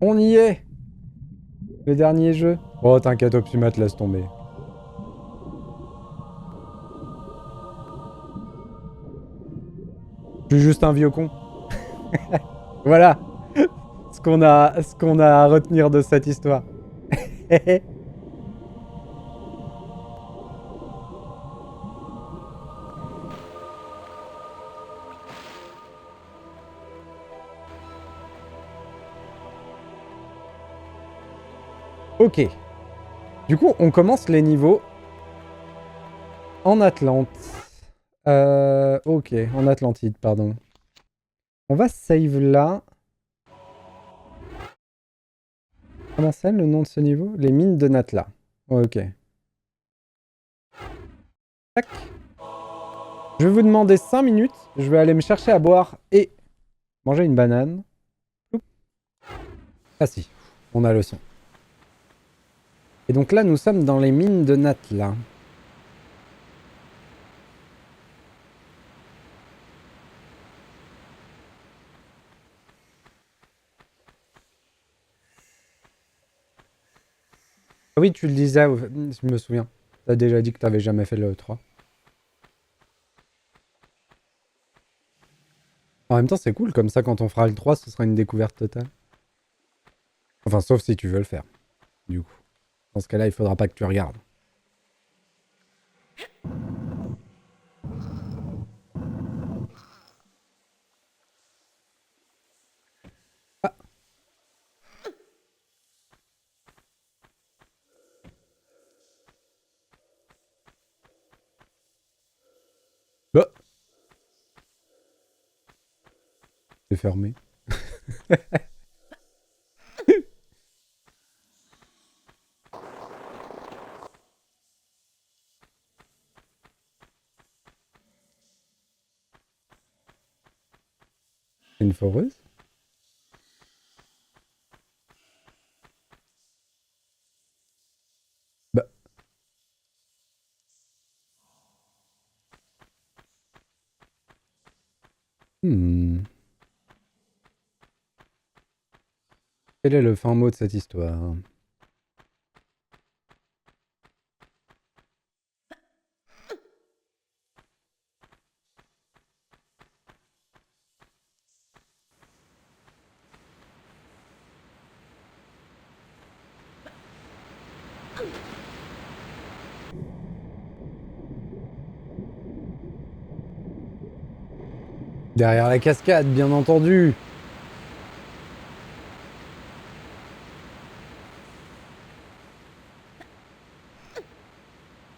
On y est. Le dernier jeu. Oh, t'inquiète, Optimat, laisse tomber. Je suis juste un vieux con. Voilà ce qu'on a à retenir de cette histoire. Ok. Du coup, on commence les niveaux en Atlante. Ok, en Atlantide, pardon. On va save là. Comment c'est le nom de ce niveau? Les mines de Natla. Ok. Tac. Je vais vous demander 5 minutes. Je vais aller me chercher à boire et manger une banane. Ah si, on a le son. Et donc là, nous sommes dans les mines de Natla. Ah oui, tu le disais, je me souviens. T'as déjà dit que t'avais jamais fait le 3. En même temps, c'est cool, comme ça, quand on fera le 3, ce sera une découverte totale. Enfin, sauf si tu veux le faire, du coup. Dans ce cas-là, il faudra pas que tu regardes. Ah, bah, c'est fermé. C'est une foreuse? Bah, hmm. Quel est le fin mot de cette histoire? Derrière la cascade, bien entendu.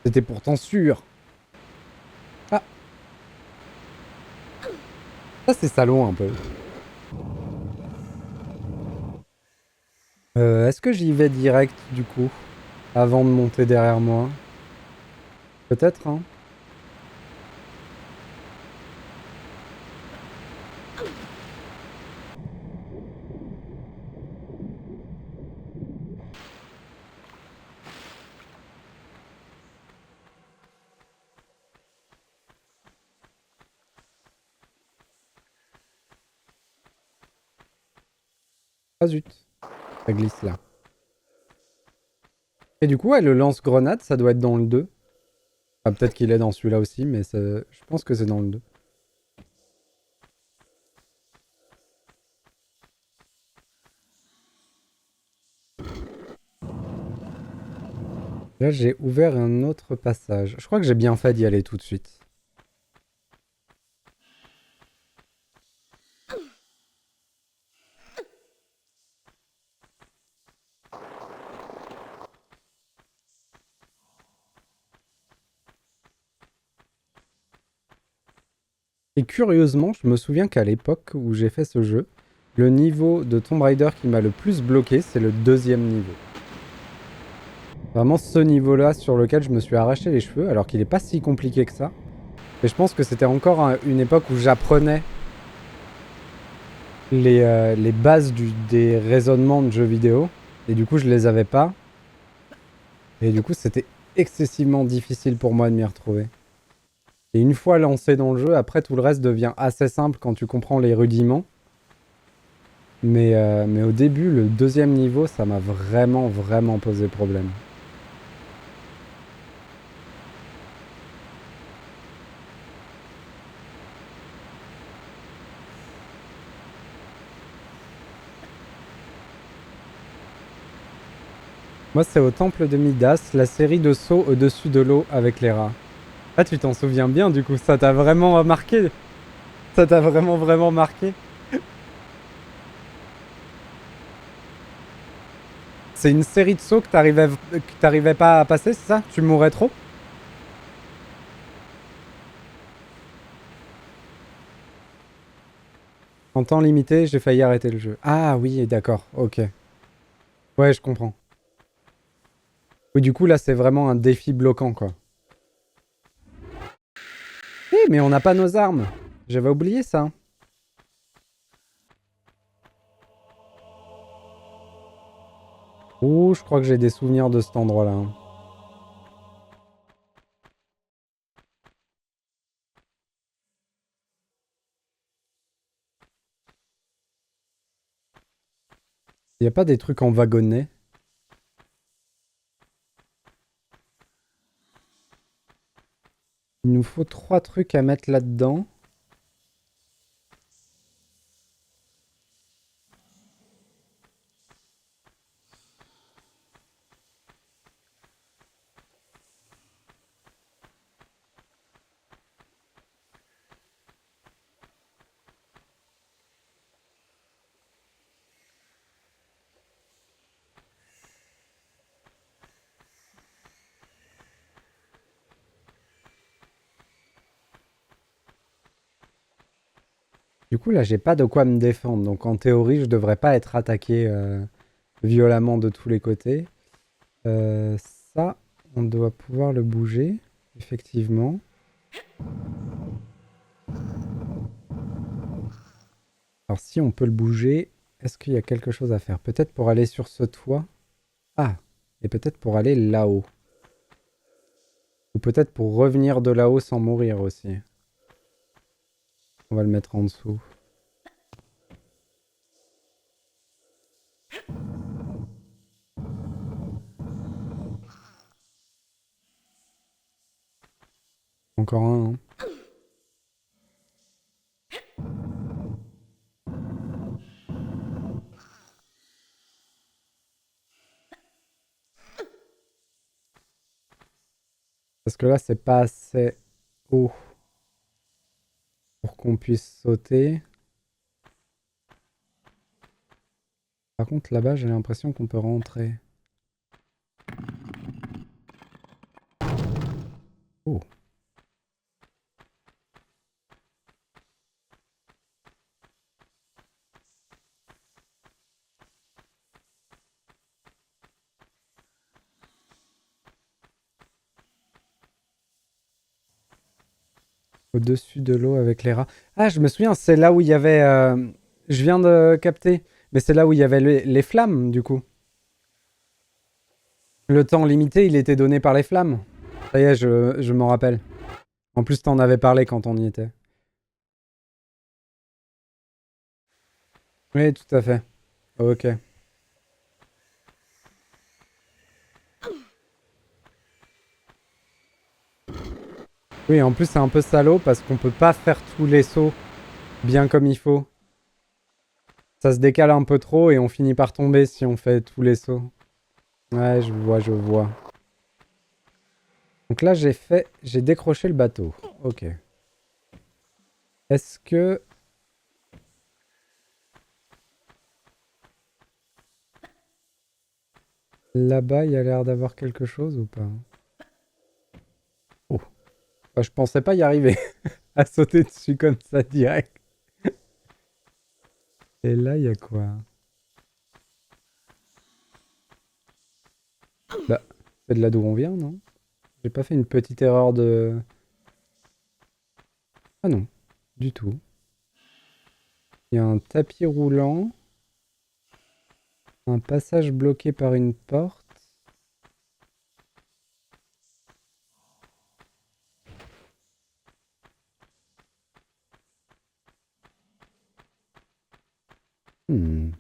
C'était pourtant sûr. Ah, ça c'est salaud un peu. Est-ce que j'y vais direct du coup? Avant de monter derrière moi? Peut-être, hein? Ah zut, ça glisse là. Et du coup, ouais, le lance-grenade, ça doit être dans le 2. Ah, peut-être qu'il est dans celui-là aussi, mais je pense que c'est dans le 2. Là, j'ai ouvert un autre passage. Je crois que j'ai bien fait d'y aller tout de suite. Et curieusement, je me souviens qu'à l'époque où j'ai fait ce jeu, le niveau de Tomb Raider qui m'a le plus bloqué, c'est le deuxième niveau. Vraiment ce niveau-là sur lequel je me suis arraché les cheveux, alors qu'il n'est pas si compliqué que ça. Et je pense que c'était encore une époque où j'apprenais les bases des raisonnements de jeux vidéo. Et du coup, je les avais pas. Et du coup, c'était excessivement difficile pour moi de m'y retrouver. Et une fois lancé dans le jeu, après tout le reste devient assez simple quand tu comprends les rudiments. Mais au début, le deuxième niveau, ça m'a vraiment, vraiment posé problème. Moi, c'est au temple de Midas, la série de sauts au-dessus de l'eau avec les rats. Ah, tu t'en souviens bien, du coup, ça t'a vraiment marqué. Ça t'a vraiment, vraiment marqué. C'est une série de sauts que t'arrivais pas à passer, c'est ça? Tu mourrais trop? En temps limité, j'ai failli arrêter le jeu. Ah oui, d'accord, ok. Ouais, je comprends. Oui, du coup, là, c'est vraiment un défi bloquant, quoi. Eh, mais on n'a pas nos armes. J'avais oublié ça. Ouh, je crois que j'ai des souvenirs de cet endroit-là, hein. Y a pas des trucs en wagonnet? Il nous faut 3 trucs à mettre là-dedans. Du coup, là, j'ai pas de quoi me défendre. Donc, en théorie, je devrais pas être attaqué violemment de tous les côtés. Euh, Ça, on doit pouvoir le bouger, effectivement. Alors, si on peut le bouger, est-ce qu'il y a quelque chose à faire? Peut-être pour aller sur ce toit. Ah, et peut-être pour aller là-haut. Ou peut-être pour revenir de là-haut sans mourir aussi. On va le mettre en dessous. Encore un, hein. Parce que là, c'est pas assez haut pour qu'on puisse sauter. Par contre, là-bas, j'ai l'impression qu'on peut rentrer. Oh. Au-dessus de l'eau avec les rats. Ah, je me souviens, c'est là où il y avait... Je viens de capter. Mais c'est là où il y avait les flammes, du coup. Le temps limité, il était donné par les flammes. Ça y est, je m'en rappelle. En plus, t'en avais parlé quand on y était. Oui, tout à fait. Ok. Oui, en plus, c'est un peu salaud parce qu'on peut pas faire tous les sauts bien comme il faut. Ça se décale un peu trop et on finit par tomber si on fait tous les sauts. Ouais, je vois, je vois. Donc là, j'ai décroché le bateau. Ok. Est-ce que là-bas, il y a l'air d'avoir quelque chose ou pas? Oh. Bah, je pensais pas y arriver à sauter dessus comme ça direct. Et là, il y a quoi? Bah, c'est de là d'où on vient, non? J'ai pas fait une petite erreur de... Ah non, du tout. Il y a un tapis roulant, un passage bloqué par une porte. Hmm.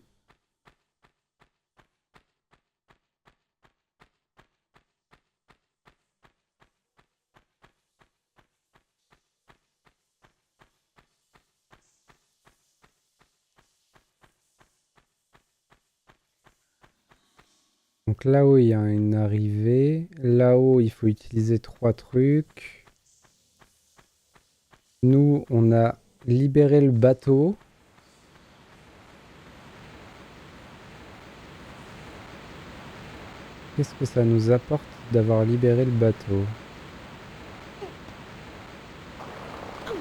Donc là-haut, il y a une arrivée. Là-haut, il faut utiliser 3 trucs. Nous, on a libéré le bateau. Qu'est-ce que ça nous apporte d'avoir libéré le bateau?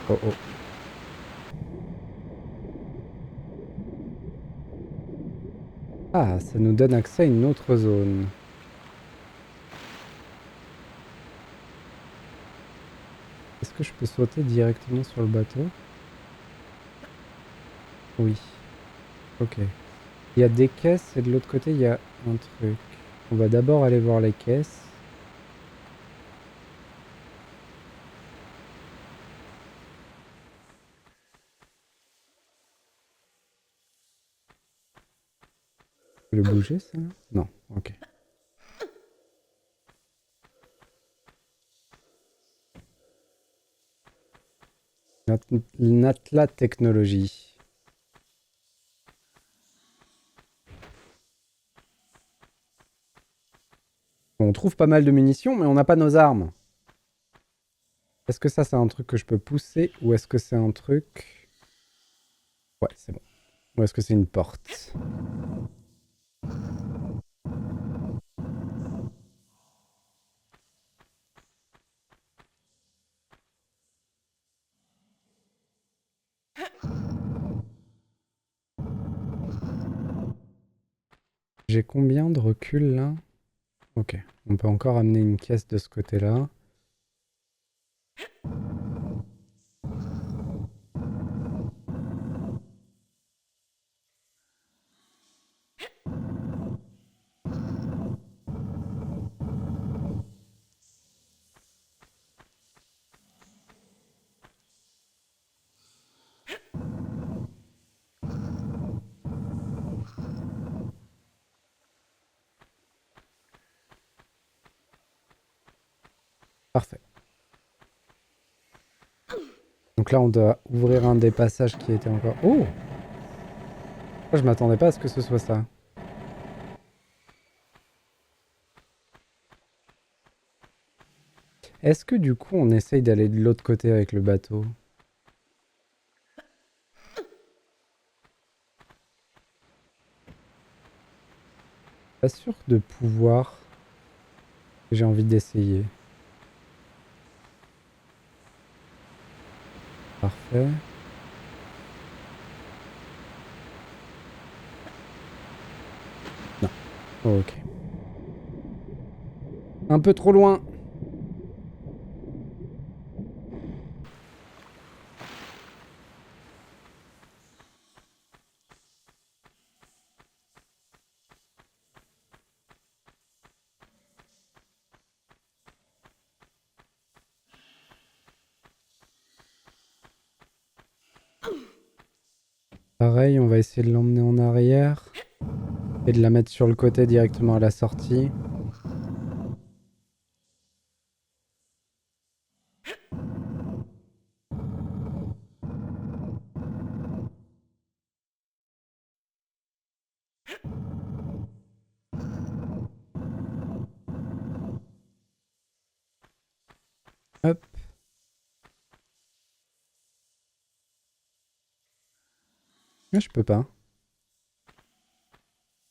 Oh oh. Ah, ça nous donne accès à une autre zone. Est-ce que je peux sauter directement sur le bateau? Oui. Ok. Il y a des caisses et de l'autre côté, il y a un truc. On va d'abord aller voir les caisses. Je peux le bouger, ça? Non. Ok. Natla Technologie. On trouve pas mal de munitions, mais on n'a pas nos armes. Est-ce que ça, c'est un truc que je peux pousser ou est-ce que c'est un truc... Ouais, c'est bon. Ou est-ce que c'est une porte? J'ai combien de recul là? Ok. On peut encore amener une caisse de ce côté-là. Parfait. Donc là, on doit ouvrir un des passages qui était encore... Oh! Je m'attendais pas à ce que ce soit ça. Est-ce que du coup, on essaye d'aller de l'autre côté avec le bateau? Pas sûr de pouvoir. J'ai envie d'essayer. Parfait. Non. Oh, ok. Un peu trop loin. Pareil, on va essayer de l'emmener en arrière. Et de la mettre sur le côté directement à la sortie. Hop. Ah, je peux pas.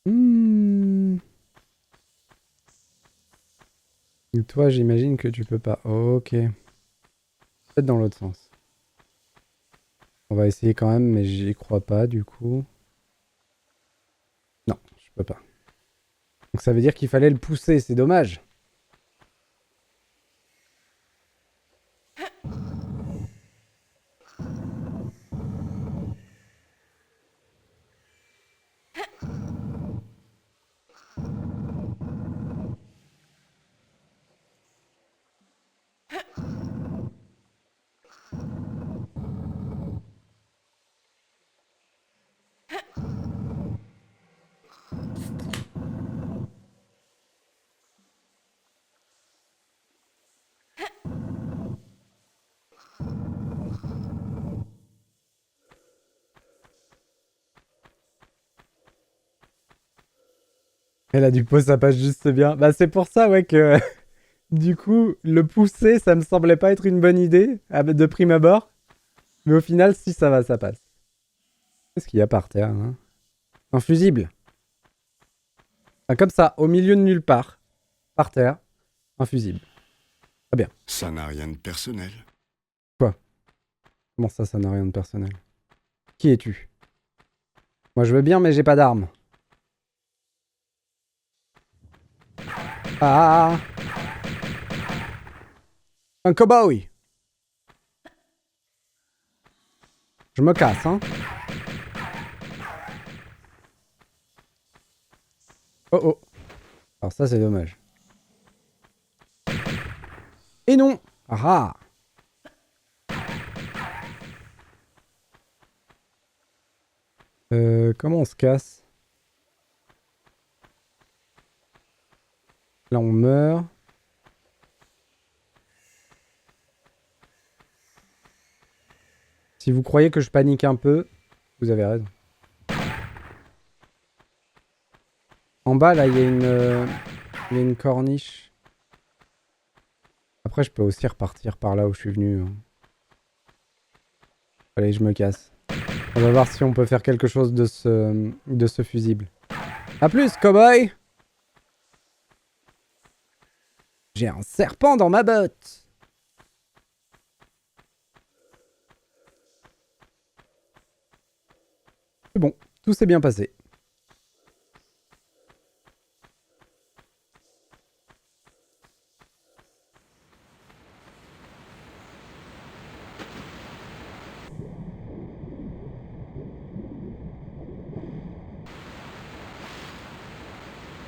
Hmm. Et toi, j'imagine que tu peux pas. Ok. Peut-être dans l'autre sens. On va essayer quand même, mais j'y crois pas du coup. Non, je peux pas. Donc ça veut dire qu'il fallait le pousser, c'est dommage. Elle a du pot, ça passe juste bien. Bah c'est pour ça, ouais, que du coup, le pousser, ça me semblait pas être une bonne idée de prime abord. Mais au final, si ça va, ça passe. Qu'est-ce qu'il y a par terre, hein? Un fusible. Enfin, comme ça, au milieu de nulle part, par terre, un fusible. Très bien. Ça n'a rien de personnel. Quoi? Comment ça n'a rien de personnel? Qui es-tu? Moi je veux bien, mais j'ai pas d'armes. Ah! Un cowboy! Je me casse, hein? Oh oh! Alors ça, c'est dommage. Et non! Ah! Comment on se casse? Là, on meurt. Si vous croyez que je panique un peu, vous avez raison. En bas, là, il y a une corniche. Après, je peux aussi repartir par là où je suis venu. Allez, je me casse. On va voir si on peut faire quelque chose de ce fusible. A plus, cowboy! J'ai un serpent dans ma botte! C'est bon, tout s'est bien passé.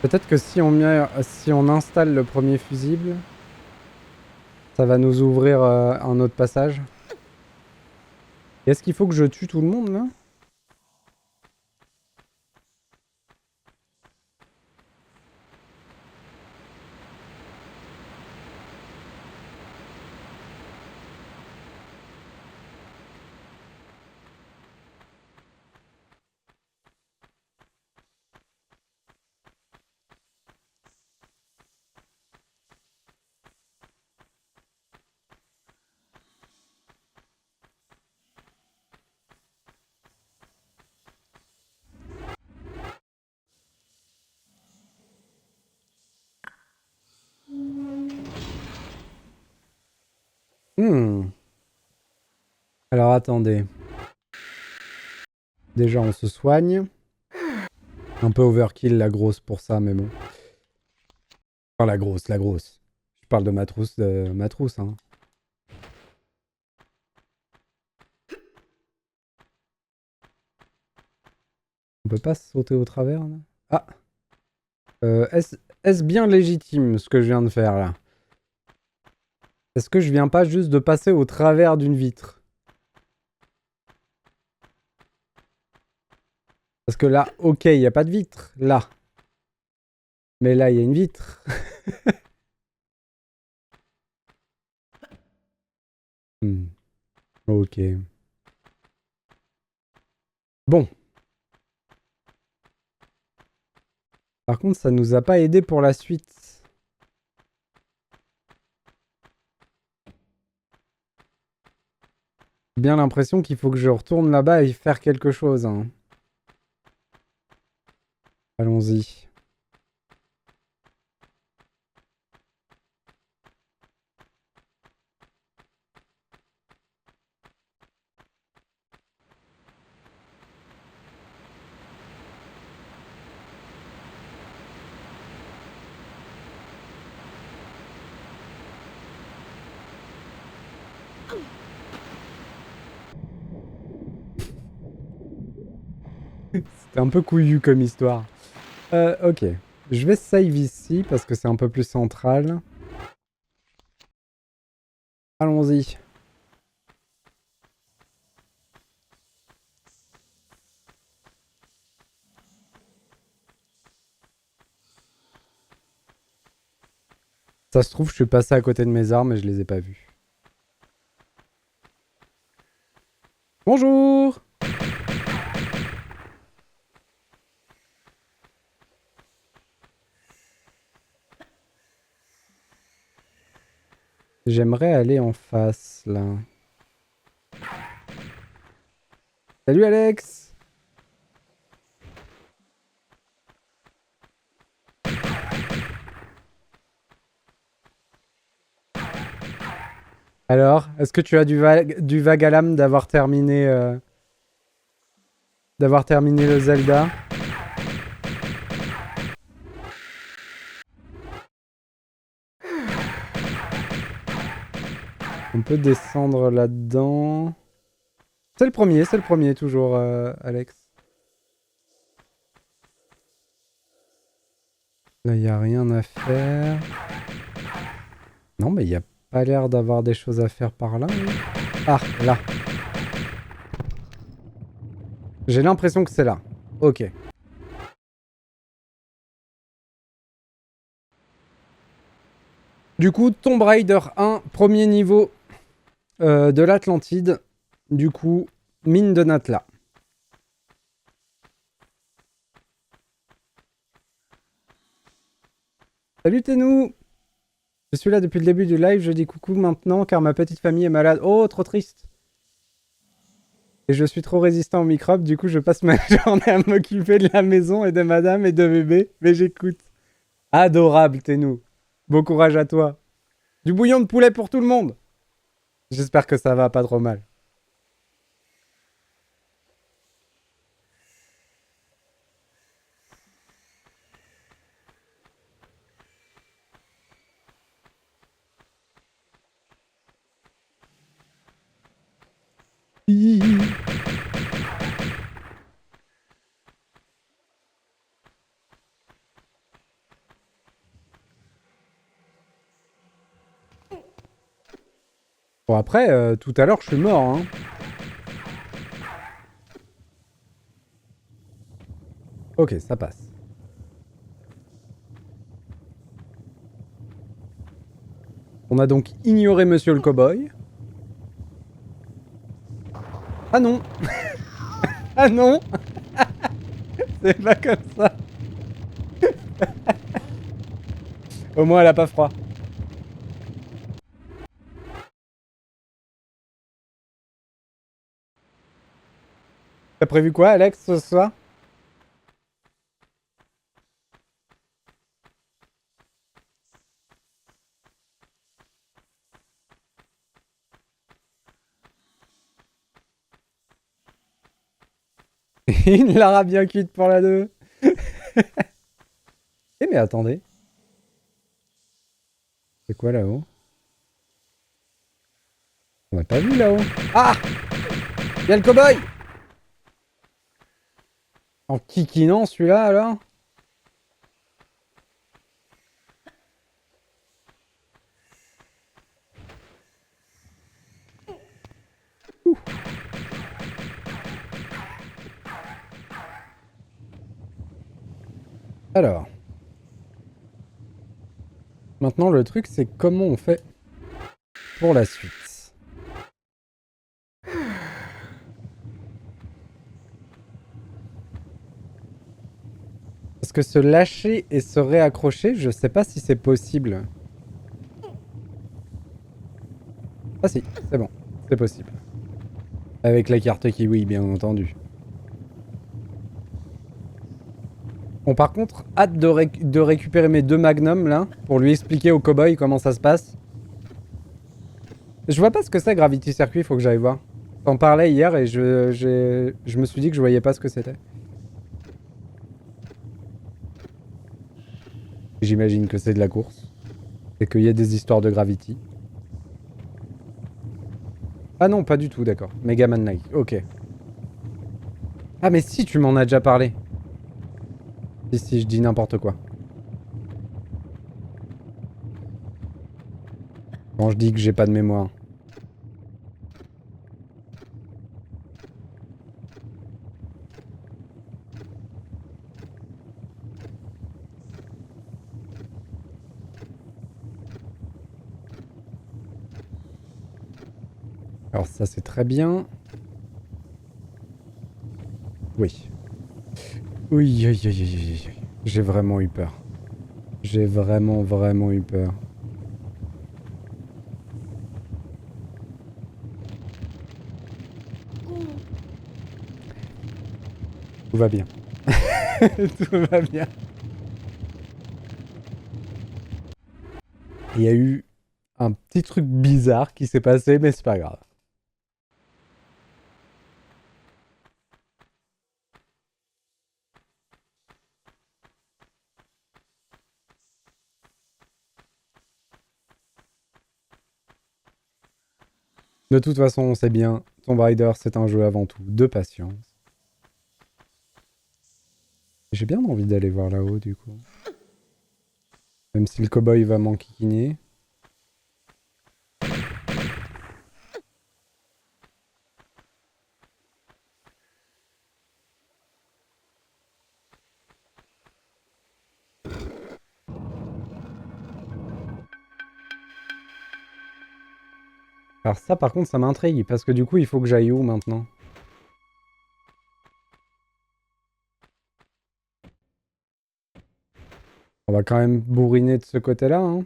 Peut-être que si on installe le premier fusible, ça va nous ouvrir un autre passage. Est-ce qu'il faut que je tue tout le monde là? Hmm. Alors attendez. Déjà on se soigne. Un peu overkill la grosse pour ça, mais bon. Enfin la grosse, la grosse. Je parle de ma trousse, hein. On peut pas sauter au travers là? Ah! Est-ce bien légitime ce que je viens de faire là? Est-ce que je viens pas juste de passer au travers d'une vitre? Parce que là, ok, il n'y a pas de vitre, là. Mais là, il y a une vitre. Hmm. Ok. Bon. Par contre, ça nous a pas aidé pour la suite. J'ai bien l'impression qu'il faut que je retourne là-bas et faire quelque chose, hein. Allons-y. C'était un peu couillu comme histoire. Ok. Je vais save ici parce que c'est un peu plus central. Allons-y. Ça se trouve, je suis passé à côté de mes armes et je les ai pas vues. Bonjour! J'aimerais aller en face, là. Salut Alex! Alors, est-ce que tu as du vague à l'âme d'avoir terminé le Zelda? On peut descendre là-dedans. C'est le premier toujours, Alex. Là, il n'y a rien à faire. Non, mais il n'y a pas l'air d'avoir des choses à faire par là. Hein. Ah, là. J'ai l'impression que c'est là. Ok. Du coup, Tomb Raider 1, premier niveau de l'Atlantide. Du coup, mine de Natla. Salut Ténou! Je suis là depuis le début du live, je dis coucou maintenant car ma petite famille est malade. Oh, trop triste! Et je suis trop résistant aux microbes, du coup je passe ma journée à m'occuper de la maison et de madame et de bébé, mais j'écoute. Adorable Ténou! Bon courage à toi! Du bouillon de poulet pour tout le monde! J'espère que ça va pas trop mal. Bon après, tout à l'heure je suis mort. Hein. Ok, ça passe. On a donc ignoré Monsieur le Cowboy. Ah non. Ah non. C'est pas comme ça. Au moins elle a pas froid. T'as prévu quoi Alex ce soir? Une Lara bien cuite pour la 2. Eh mais attendez. C'est quoi là-haut? On n'a pas vu là-haut. Ah! Y'a le cowboy! En kikinant celui-là alors? Ouh. Alors. Maintenant le truc c'est comment on fait pour la suite. Parce que se lâcher et se réaccrocher, je sais pas si c'est possible. Ah si, c'est bon, c'est possible. Avec la carte kiwi, bien entendu. Bon, par contre, hâte de récupérer mes 2 magnums, là, pour lui expliquer au cowboy comment ça se passe. Je vois pas ce que c'est Gravity Circuit, faut que j'aille voir. T'en parlais hier et je me suis dit que je voyais pas ce que c'était. J'imagine que c'est de la course. Et qu'il y a des histoires de Gravity. Ah non, pas du tout, d'accord. Megaman Like, ok. Ah mais si, tu m'en as déjà parlé. Si, je dis n'importe quoi. Quand je dis que j'ai pas de mémoire. Alors ça c'est très bien. Oui. Oui, oui, oui, oui, oui. J'ai vraiment eu peur. J'ai vraiment eu peur. Tout va bien. Tout va bien. Il y a eu un petit truc bizarre qui s'est passé, mais c'est pas grave. De toute façon, on sait bien, Tomb Raider, c'est un jeu avant tout de patience. J'ai bien envie d'aller voir là-haut, du coup. Même si le cowboy va m'enquiquiner. Alors ça, par contre, ça m'intrigue, parce que du coup, il faut que j'aille où, maintenant? On va quand même bourriner de ce côté-là, hein.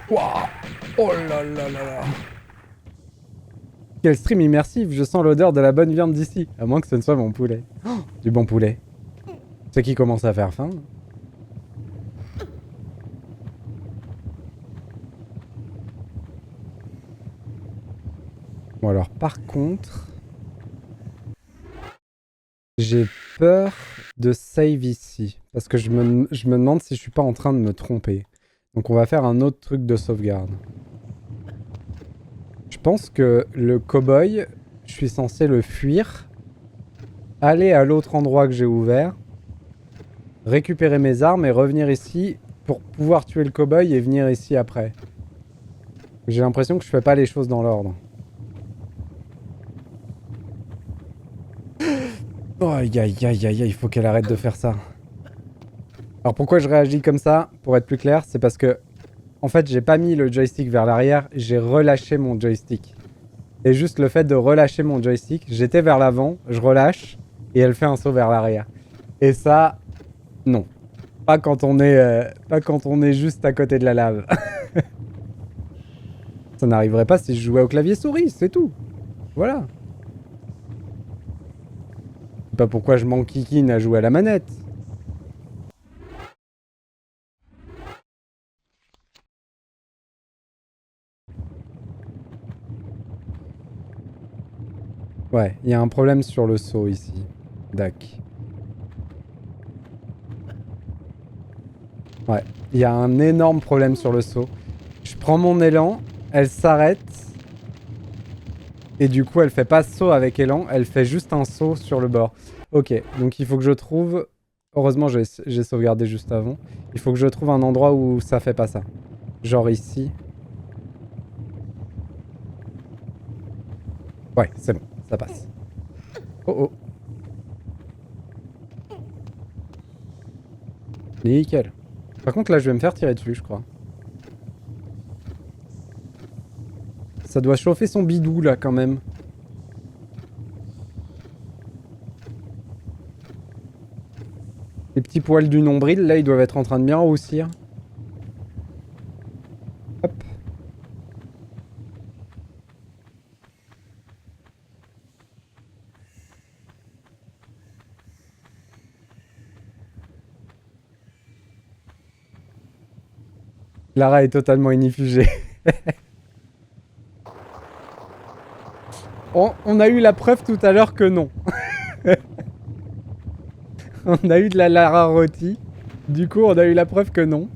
Waouh! Oh là là là là! Quel stream immersif! Je sens l'odeur de la bonne viande d'ici. À moins que ce ne soit mon poulet. Oh, du bon poulet. C'est qui commence à faire faim. Bon alors, par contre... J'ai peur de save ici. Parce que je me demande si je suis pas en train de me tromper. Donc on va faire un autre truc de sauvegarde. Je pense que le cow-boy, je suis censé le fuir, aller à l'autre endroit que j'ai ouvert, récupérer mes armes et revenir ici pour pouvoir tuer le cow-boy et venir ici après. J'ai l'impression que je fais pas les choses dans l'ordre. Oh, aïe aïe aïe aïe, il faut qu'elle arrête de faire ça. Alors pourquoi je réagis comme ça, pour être plus clair, c'est parce que en fait j'ai pas mis le joystick vers l'arrière, j'ai relâché mon joystick. Et juste le fait de relâcher mon joystick, j'étais vers l'avant, je relâche, et elle fait un saut vers l'arrière. Et ça, non. Pas quand on est juste à côté de la lave. Ça n'arriverait pas si je jouais au clavier souris, c'est tout. Voilà. C'est pas pourquoi je m'enquiquine à jouer à la manette. Ouais, il y a un problème sur le saut ici. Dac. Ouais, il y a un énorme problème sur le saut. Je prends mon élan, elle s'arrête. Et du coup, elle fait pas saut avec élan, elle fait juste un saut sur le bord. Ok, donc il faut que je trouve... Heureusement, j'ai sauvegardé juste avant. Il faut que je trouve un endroit où ça fait pas ça. Genre ici. Ouais, c'est bon, ça passe. Oh oh. Nickel. Par contre, là, je vais me faire tirer dessus, je crois. Ça doit chauffer son bidou, là, quand même. Les petits poils du nombril, là, ils doivent être en train de bien roussir. Hop. Lara est totalement inifugée. On a eu la preuve tout à l'heure que non. On a eu de la Lara rôtie. Du coup, on a eu la preuve que non.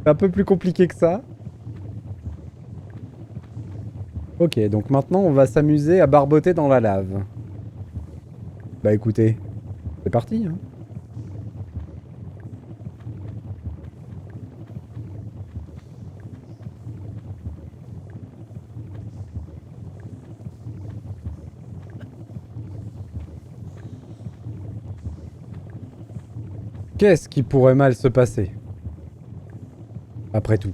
C'est un peu plus compliqué que ça. Ok, donc maintenant, on va s'amuser à barboter dans la lave. Bah écoutez, c'est parti, hein. Qu'est-ce qui pourrait mal se passer? Après tout.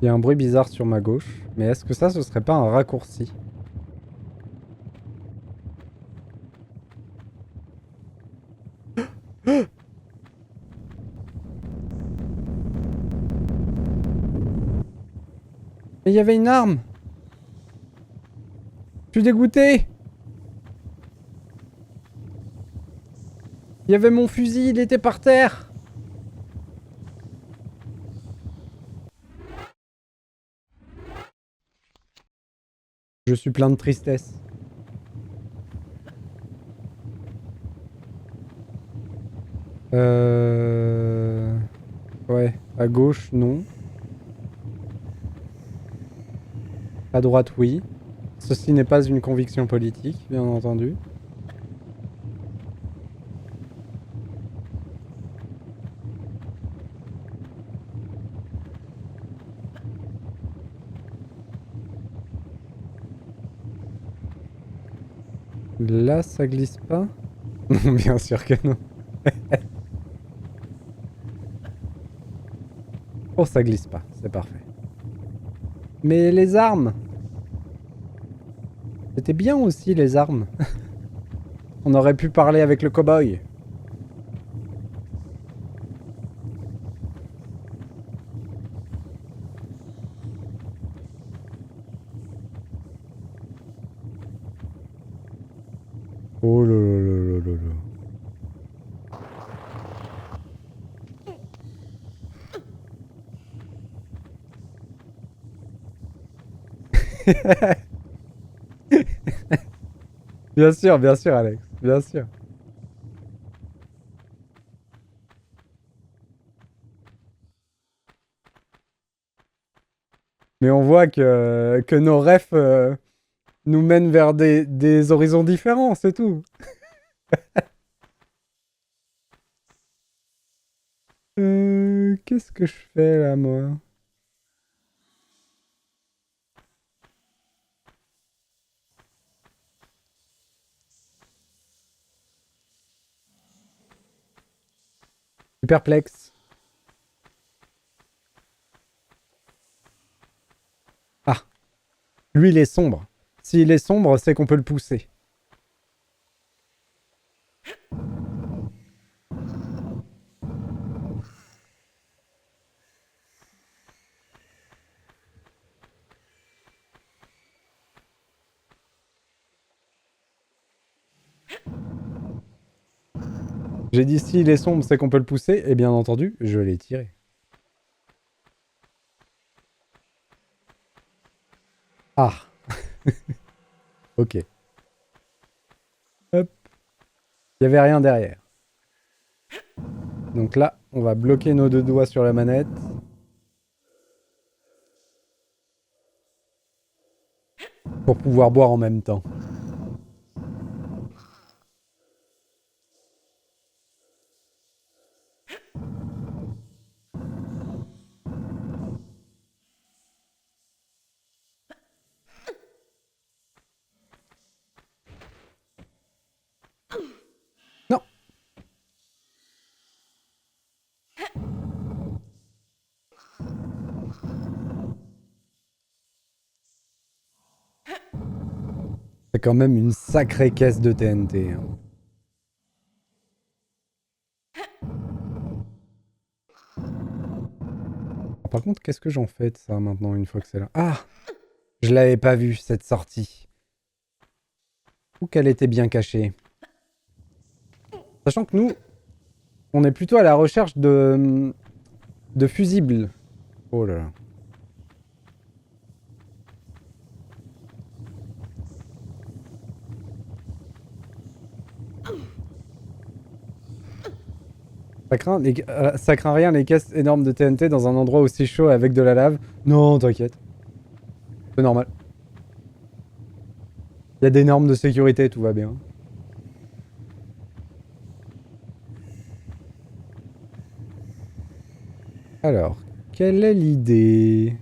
Il y a un bruit bizarre sur ma gauche. Mais est-ce que ça, ce serait pas un raccourci? Mais il y avait une arme! Je suis dégoûté! Il y avait mon fusil, il était par terre! Je suis plein de tristesse. Ouais, à gauche, non. À droite, oui. Ceci n'est pas une conviction politique, bien entendu. Là, ça glisse pas? Non, bien sûr que non. Oh, ça glisse pas, c'est parfait. Mais les armes! C'était bien aussi, les armes. On aurait pu parler avec le cow-boy. Oh là là là là là là. Bien sûr, Alex. Bien sûr. Mais on voit que nos refs nous mènent vers des horizons différents, c'est tout. Qu'est-ce que je fais là, moi? Je suis perplexe. Ah, lui, il est sombre. S'il est sombre, c'est qu'on peut le pousser. J'ai dit s'il est sombre, c'est qu'on peut le pousser. Et bien entendu, je l'ai tiré. Ah, ok. Hop. Il n'y avait rien derrière. Donc là, on va bloquer nos deux doigts sur la manette. Pour pouvoir boire en même temps. Non. C'est quand même une sacrée caisse de TNT. Hein. Par contre, qu'est-ce que j'en fais de ça maintenant une fois que c'est là? Ah! Je l'avais pas vue cette sortie. Ou qu'elle était bien cachée. Sachant que nous, on est plutôt à la recherche de fusibles. Oh là là. Ça craint rien les caisses énormes de TNT dans un endroit aussi chaud avec de la lave. Non, t'inquiète. C'est normal. Il y a des normes de sécurité, tout va bien. Alors, quelle est l'idée?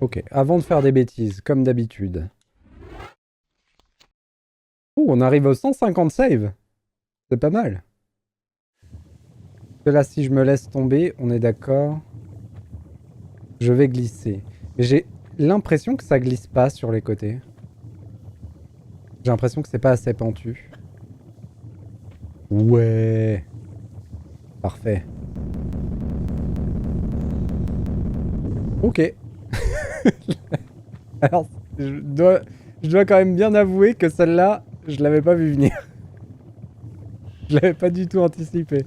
Ok, avant de faire des bêtises, comme d'habitude. Oh, on arrive au 150 save. C'est pas mal. Là, si je me laisse tomber, on est d'accord. Je vais glisser. Mais j'ai l'impression que ça glisse pas sur les côtés. J'ai l'impression que c'est pas assez pentu. Ouais. Parfait. Ok. Alors, je dois quand même bien avouer que celle-là, je l'avais pas vu venir. Je l'avais pas du tout anticipé.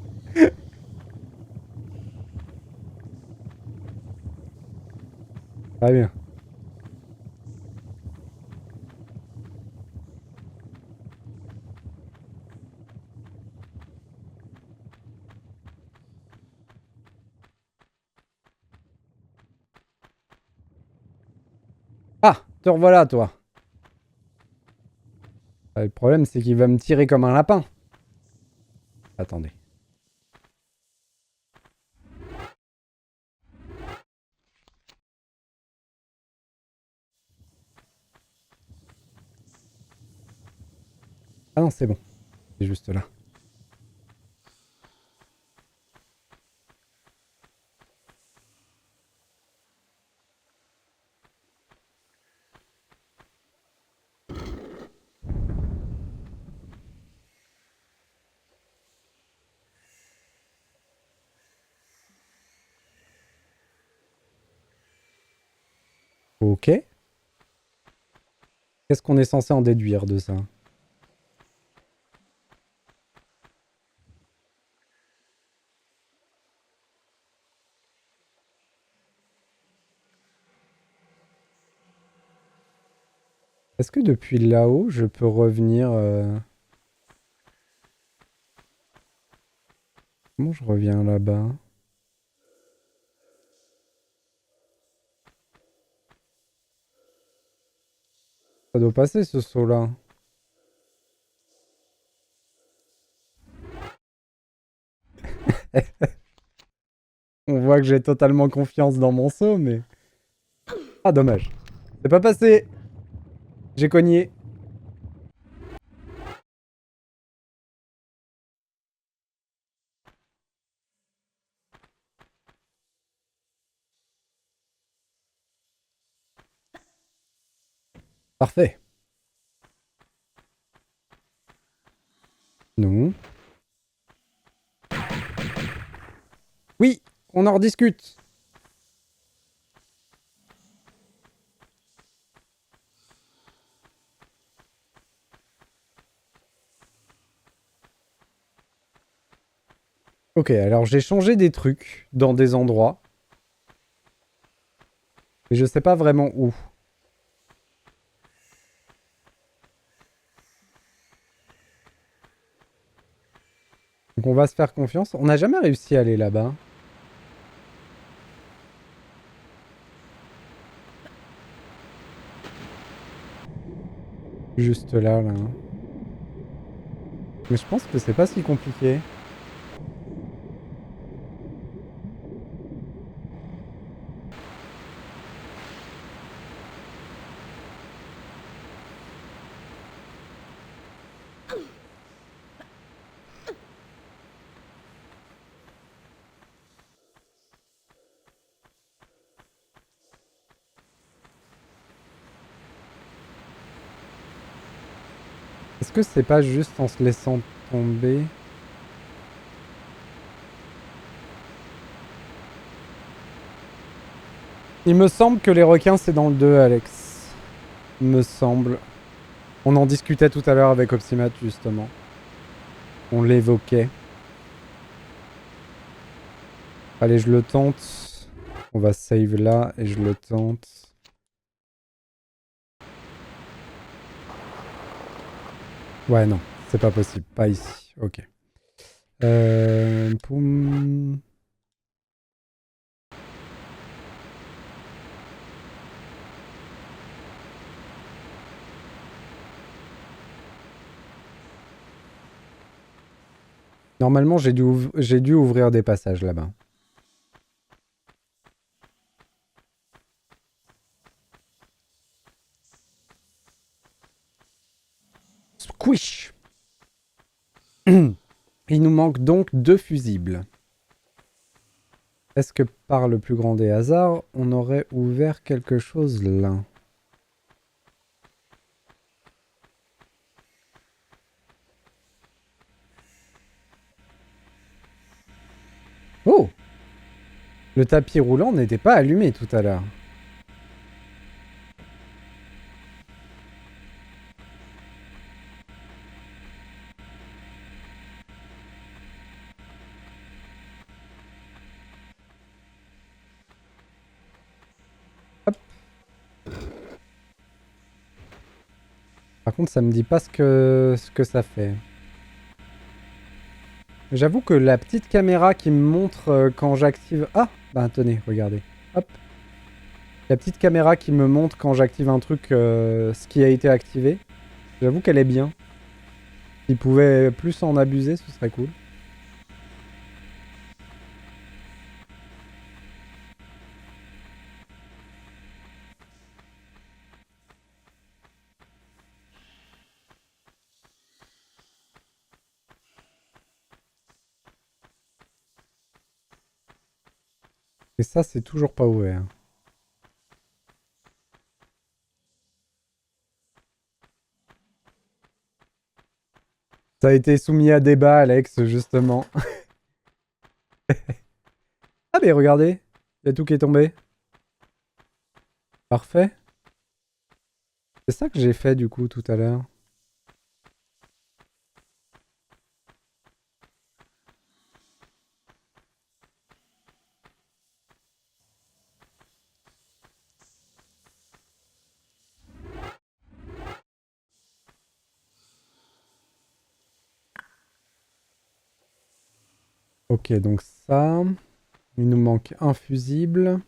Très bien. Ah, te revoilà, toi. Le problème, c'est qu'il va me tirer comme un lapin. Attendez. Ah non, c'est bon. C'est juste là. Ok. Qu'est-ce qu'on est censé en déduire de ça? Est-ce que depuis là-haut, je peux revenir... Comment je reviens là-bas? Ça doit passer ce saut-là. On voit que j'ai totalement confiance dans mon saut, mais... Ah, dommage. C'est pas passé. J'ai cogné. Parfait. Non. Oui, on en rediscute. Ok, alors j'ai changé des trucs dans des endroits, mais je sais pas vraiment où. Donc on va se faire confiance. On n'a jamais réussi à aller là-bas. Juste là, là. Mais je pense que c'est pas si compliqué. Est-ce que c'est pas juste en se laissant tomber? Il me semble que les requins, c'est dans le 2, Alex. Il me semble. On en discutait tout à l'heure avec Opsimat, justement. On l'évoquait. Allez, je le tente. On va save là et je le tente. Ouais, non. C'est pas possible. Pas ici. Ok. Poum. Normalement, j'ai dû ouvrir des passages là-bas. Squish. Il nous manque donc 2 fusibles. Est-ce que par le plus grand des hasards, on aurait ouvert quelque chose là? Oh! Le tapis roulant n'était pas allumé tout à l'heure. Hop. Par contre, ça me dit pas ce que ça fait. J'avoue que la petite caméra qui me montre quand j'active... Ah! Bah tenez, regardez. Hop. La petite caméra qui me montre quand j'active un truc, ce qui a été activé. J'avoue qu'elle est bien. S'il pouvait plus en abuser, ce serait cool. Et ça, c'est toujours pas ouvert. Ça a été soumis à débat, Alex, justement. Ah mais regardez, il y a tout qui est tombé. Parfait. C'est ça que j'ai fait du coup tout à l'heure. Ok, donc ça... Il nous manque un fusible.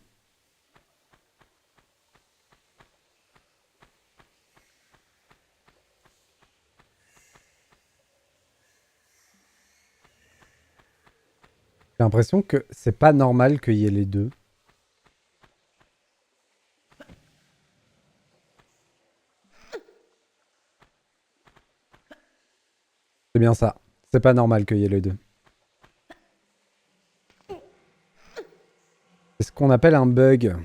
J'ai l'impression que c'est pas normal qu'il y ait les deux. C'est bien ça. C'est pas normal qu'il y ait les deux. C'est ce qu'on appelle un bug.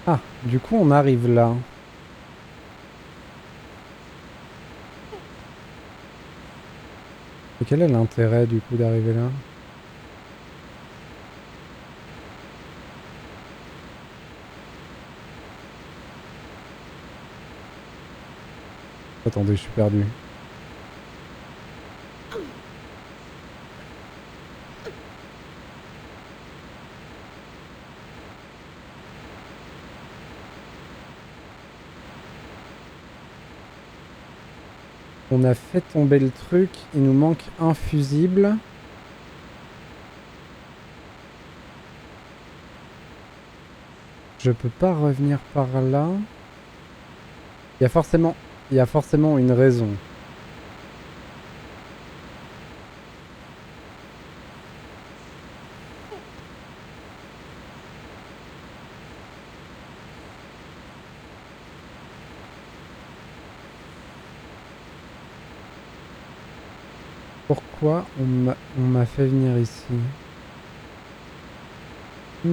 Ah, du coup on arrive là. Et quel est l'intérêt du coup d'arriver là? Attendez, je suis perdu. On a fait tomber le truc, il nous manque un fusible. Je peux pas revenir par là. Il y a forcément une raison. Pourquoi on m'a fait venir ici? Et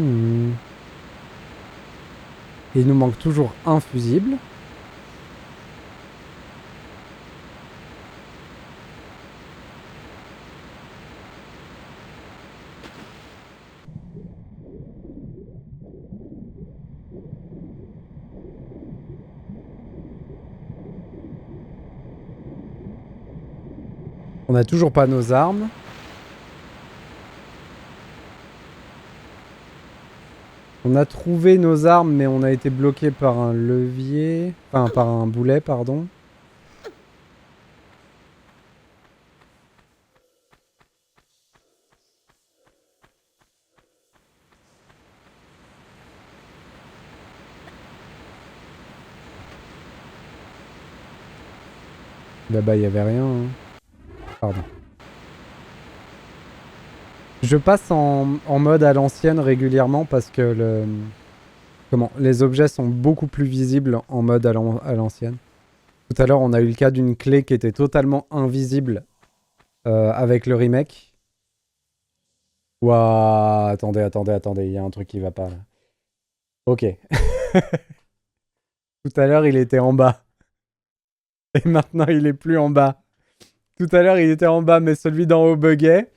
il nous manque toujours un fusible. On n'a toujours pas nos armes. On a trouvé nos armes, mais on a été bloqué par un levier. Enfin, par un boulet, pardon. Là-bas, il n'y avait rien. Hein. Pardon. Je passe en mode à l'ancienne régulièrement parce que les objets sont beaucoup plus visibles en mode à l'ancienne. Tout à l'heure, on a eu le cas d'une clé qui était totalement invisible avec le remake. Ouah, attendez, il y a un truc qui va pas là. Ok. Tout à l'heure, il était en bas. Et maintenant, il est plus en bas. Tout à l'heure, il était en bas, mais celui d'en haut buguait.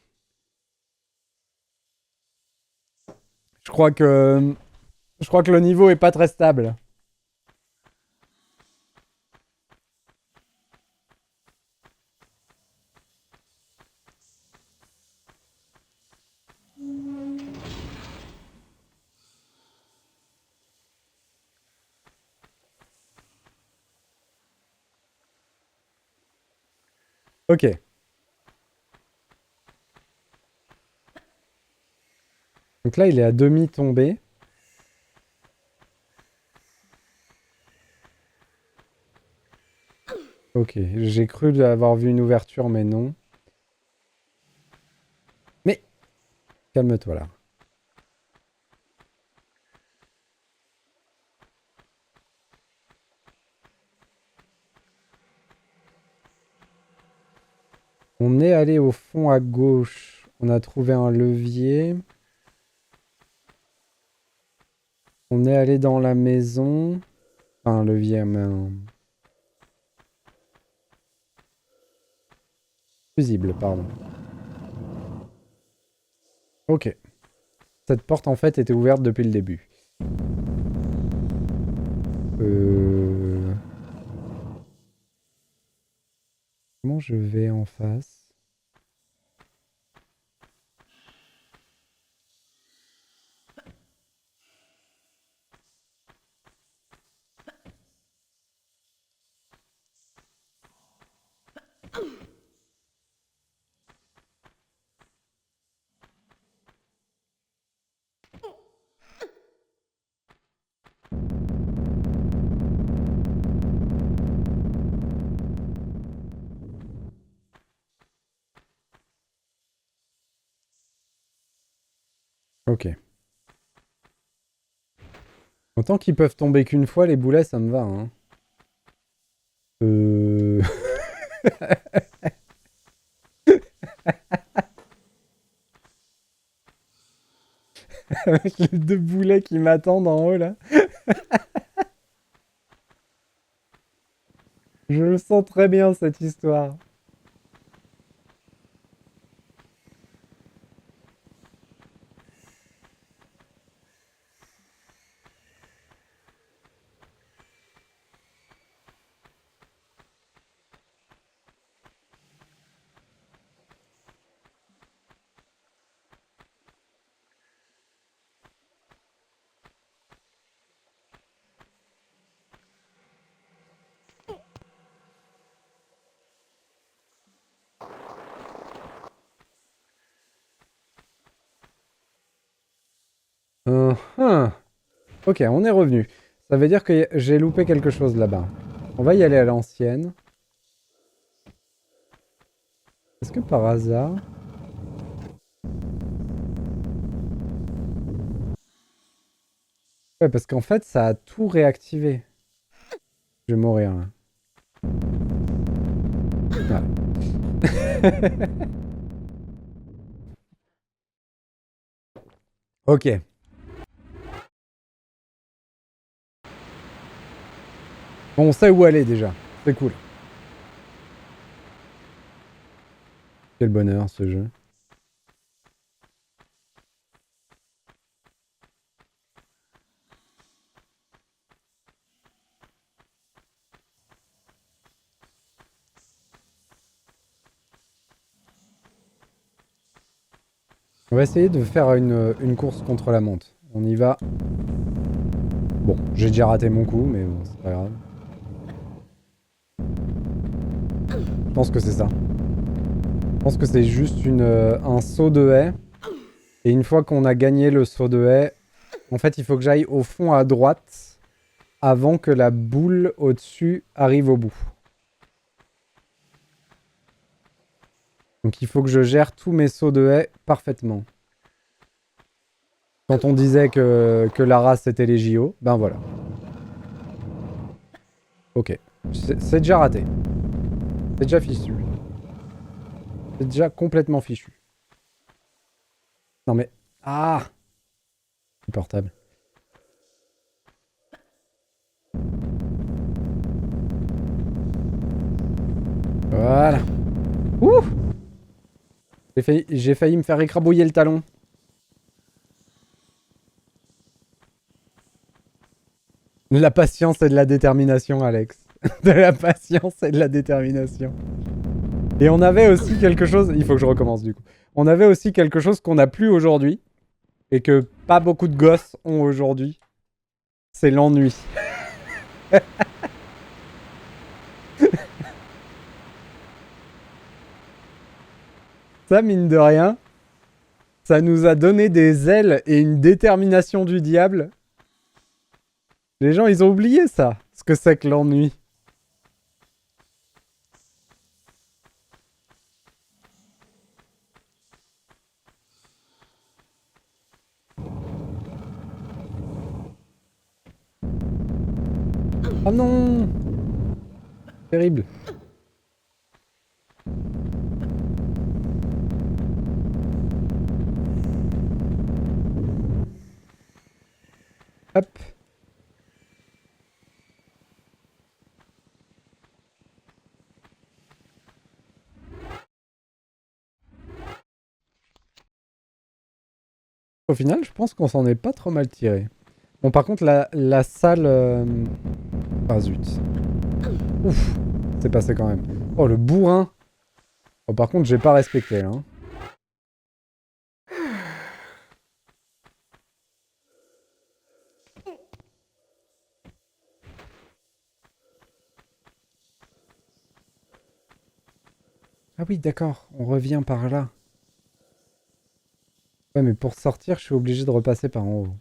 Je crois que le niveau est pas très stable. Ok. Donc là, il est à demi tombé. Ok. J'ai cru avoir vu une ouverture, mais non. Mais calme-toi là. On est allé au fond à gauche. On a trouvé un levier. On est allé dans la maison. Enfin, un levier, mais un fusible, pardon. Ok. Cette porte, en fait, était ouverte depuis le début. Comment je vais en face? Ok. Autant qu'ils peuvent tomber qu'une fois, les boulets, ça me va. Hein. Avec les deux boulets qui m'attendent en haut, là. Je le sens très bien, cette histoire. Hum. Ok, on est revenu. Ça veut dire que j'ai loupé quelque chose là-bas. On va y aller à l'ancienne. Est-ce que par hasard... Ouais, parce qu'en fait, ça a tout réactivé. Je vais mourir, là. Ah. Ok. Bon, on sait où aller, déjà. C'est cool. Quel bonheur, ce jeu. On va essayer de faire une course contre la montre. On y va. Bon, j'ai déjà raté mon coup, mais bon, c'est pas grave. Je pense que c'est ça. Je pense que c'est juste un saut de haie. Et une fois qu'on a gagné le saut de haie, en fait, il faut que j'aille au fond à droite avant que la boule au-dessus arrive au bout. Donc il faut que je gère tous mes sauts de haie parfaitement. Quand on disait que la race c'était les JO, ben voilà. Ok. C'est déjà raté. C'est déjà fichu. C'est déjà complètement fichu. Non mais... Ah! Portable. Voilà. Ouh! J'ai failli me faire écrabouiller le talon. De la patience et de la détermination, Alex. De la patience et de la détermination. Et on avait aussi quelque chose... Il faut que je recommence du coup. On avait aussi quelque chose qu'on n'a plus aujourd'hui. Et que pas beaucoup de gosses ont aujourd'hui. C'est l'ennui. Ça, mine de rien, ça nous a donné des ailes et une détermination du diable. Les gens, ils ont oublié ça. Ce que c'est que l'ennui. Oh non! Terrible. Hop. Au final, je pense qu'on s'en est pas trop mal tiré. Bon, par contre, la salle... Ah zut. Ouf. C'est passé quand même. Oh, le bourrin. Oh, par contre, j'ai pas respecté, là. Hein. Ah oui, d'accord. On revient par là. Ouais, mais pour sortir, je suis obligé de repasser par en haut.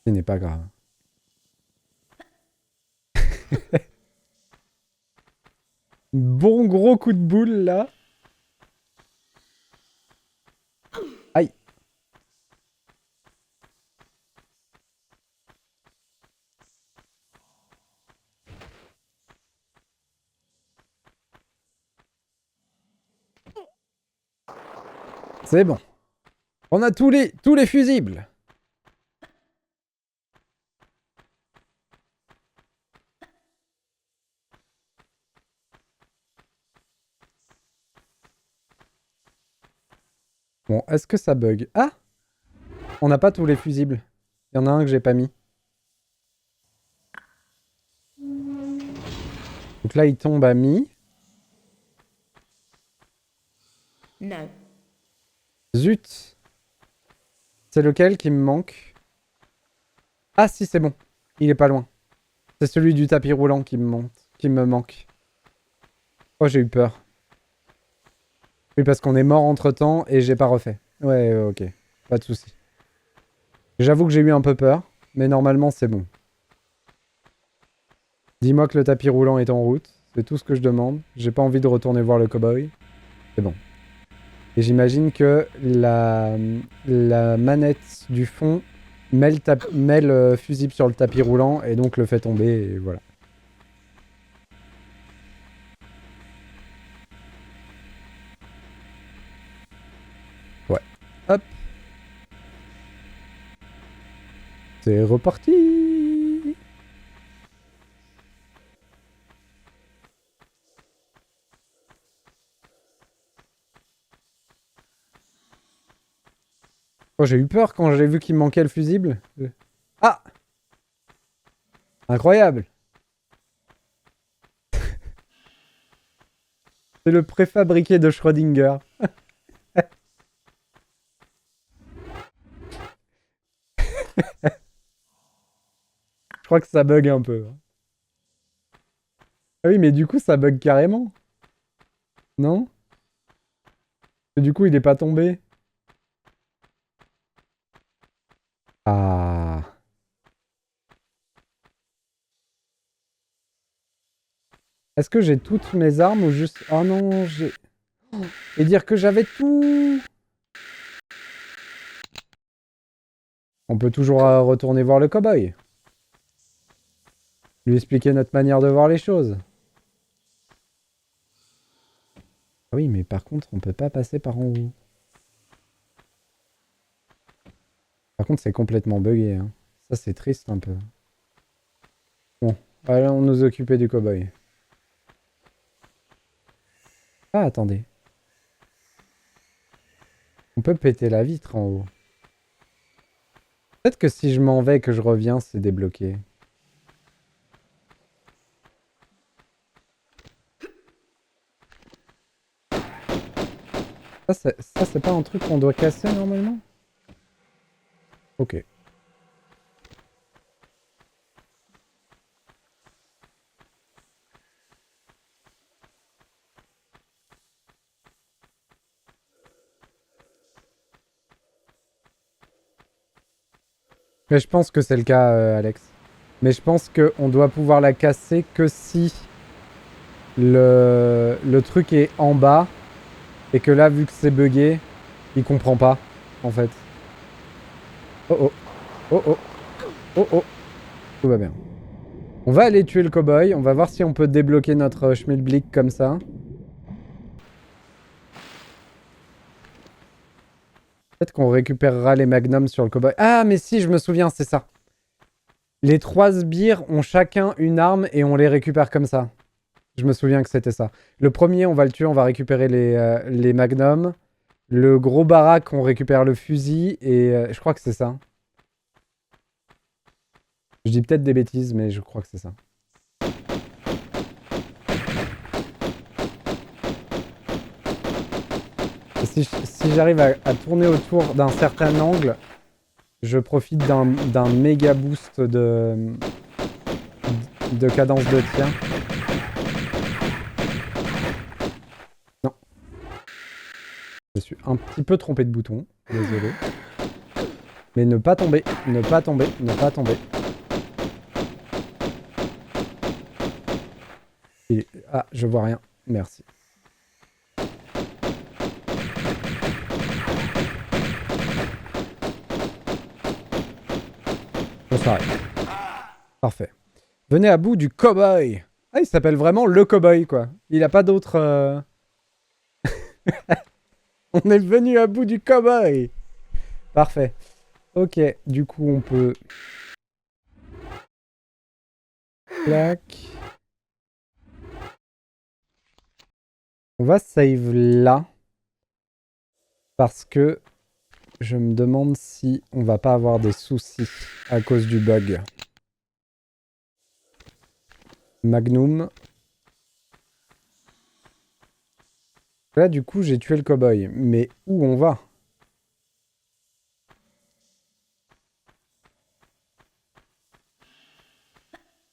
Ce n'est pas grave. Bon gros coup de boule, là. Aïe. C'est bon. On a tous les fusibles. Bon, est-ce que ça bug? Ah! On n'a pas tous les fusibles. Il y en a un que j'ai pas mis. Donc là, il tombe à mi. No. Zut! C'est lequel qui me manque? Ah si, c'est bon. Il est pas loin. C'est celui du tapis roulant qui me manque. Oh, j'ai eu peur. Oui, parce qu'on est mort entre-temps et j'ai pas refait. Ouais, ok. Pas de souci. J'avoue que j'ai eu un peu peur, mais normalement, c'est bon. Dis-moi que le tapis roulant est en route. C'est tout ce que je demande. J'ai pas envie de retourner voir le cow-boy. C'est bon. Et j'imagine que la manette du fond met le fusible sur le tapis roulant et donc le fait tomber et voilà. Ouais. Hop. C'est reparti. Oh, j'ai eu peur quand j'ai vu qu'il me manquait le fusible. Ah! Incroyable! C'est le préfabriqué de Schrödinger. Je crois que ça bug un peu. Ah oui, mais du coup, ça bug carrément. Non? Et du coup, il est pas tombé. Ah. Est-ce que j'ai toutes mes armes ou juste... Oh non, j'ai... Et dire que j'avais tout. On peut toujours retourner voir le cow-boy. Lui expliquer notre manière de voir les choses. Ah oui, mais par contre, on peut pas passer par en haut. Par contre, c'est complètement buggé. Hein. Ça, c'est triste un peu. Bon, allons nous occuper du cow-boy. Ah, attendez. On peut péter la vitre en haut. Peut-être que si je m'en vais et que je reviens, c'est débloqué. Ça, c'est pas un truc qu'on doit casser normalement? Ok. Mais je pense que c'est le cas, Alex. Mais je pense qu'on doit pouvoir la casser que si le truc est en bas et que là, vu que c'est buggé, il comprend pas, en fait. Oh oh. Oh oh. Oh oh. Tout va bien. On va aller tuer le cow-boy. On va voir si on peut débloquer notre Schmilblick comme ça. Peut-être qu'on récupérera les magnums sur le cow-boy. Ah, mais si, je me souviens, c'est ça. Les 3 sbires ont chacun une arme et on les récupère comme ça. Je me souviens que c'était ça. Le premier, on va le tuer, on va récupérer les magnums. Le gros baraque, on récupère le fusil. Et je crois que c'est ça. Je dis peut-être des bêtises, mais je crois que c'est ça. Et si j'arrive à tourner autour d'un certain angle, je profite d'un méga boost de cadence de tir. Non. Je suis un petit peu trompé de bouton. Désolé. Mais ne pas tomber, ne pas tomber, ne pas tomber. Ah, je vois rien. Merci. On s'arrête. Parfait. Venez à bout du cow-boy. Ah, il s'appelle vraiment le cow-boy, quoi. Il a pas d'autre... On est venu à bout du cow-boy. Parfait. Ok, du coup, on peut... Clac. On va save là. Parce que je me demande si on va pas avoir des soucis à cause du bug. Magnum. Là, du coup, j'ai tué le cow-boy. Mais où on va?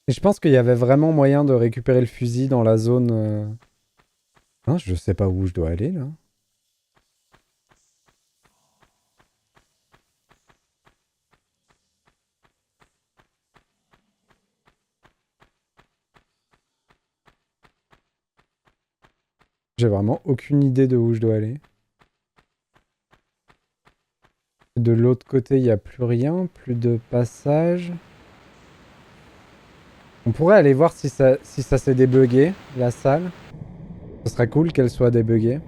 Et je pense qu'il y avait vraiment moyen de récupérer le fusil dans la zone... Hein, je sais pas où je dois aller, là. J'ai vraiment aucune idée de où je dois aller. De l'autre côté, il n'y a plus rien, plus de passage. On pourrait aller voir si ça s'est débugué, la salle. Ce serait cool qu'elle soit débuguée.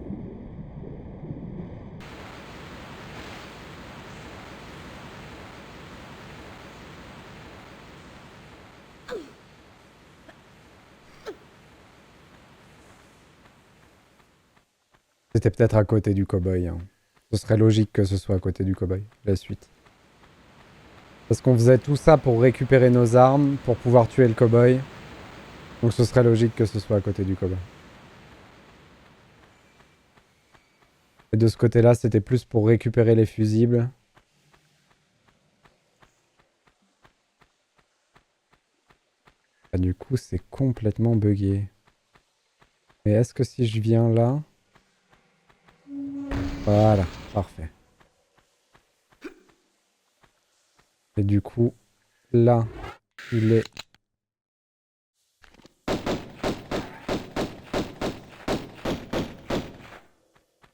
C'était peut-être à côté du cow-boy. Hein. Ce serait logique que ce soit à côté du cow-boy, la suite. Parce qu'on faisait tout ça pour récupérer nos armes, pour pouvoir tuer le cow-boy. Donc ce serait logique que ce soit à côté du cow-boy. Et de ce côté-là, c'était plus pour récupérer les fusibles. Ah, du coup, c'est complètement buggé. Mais est-ce que si je viens là... Voilà, parfait. Et du coup, là, il est...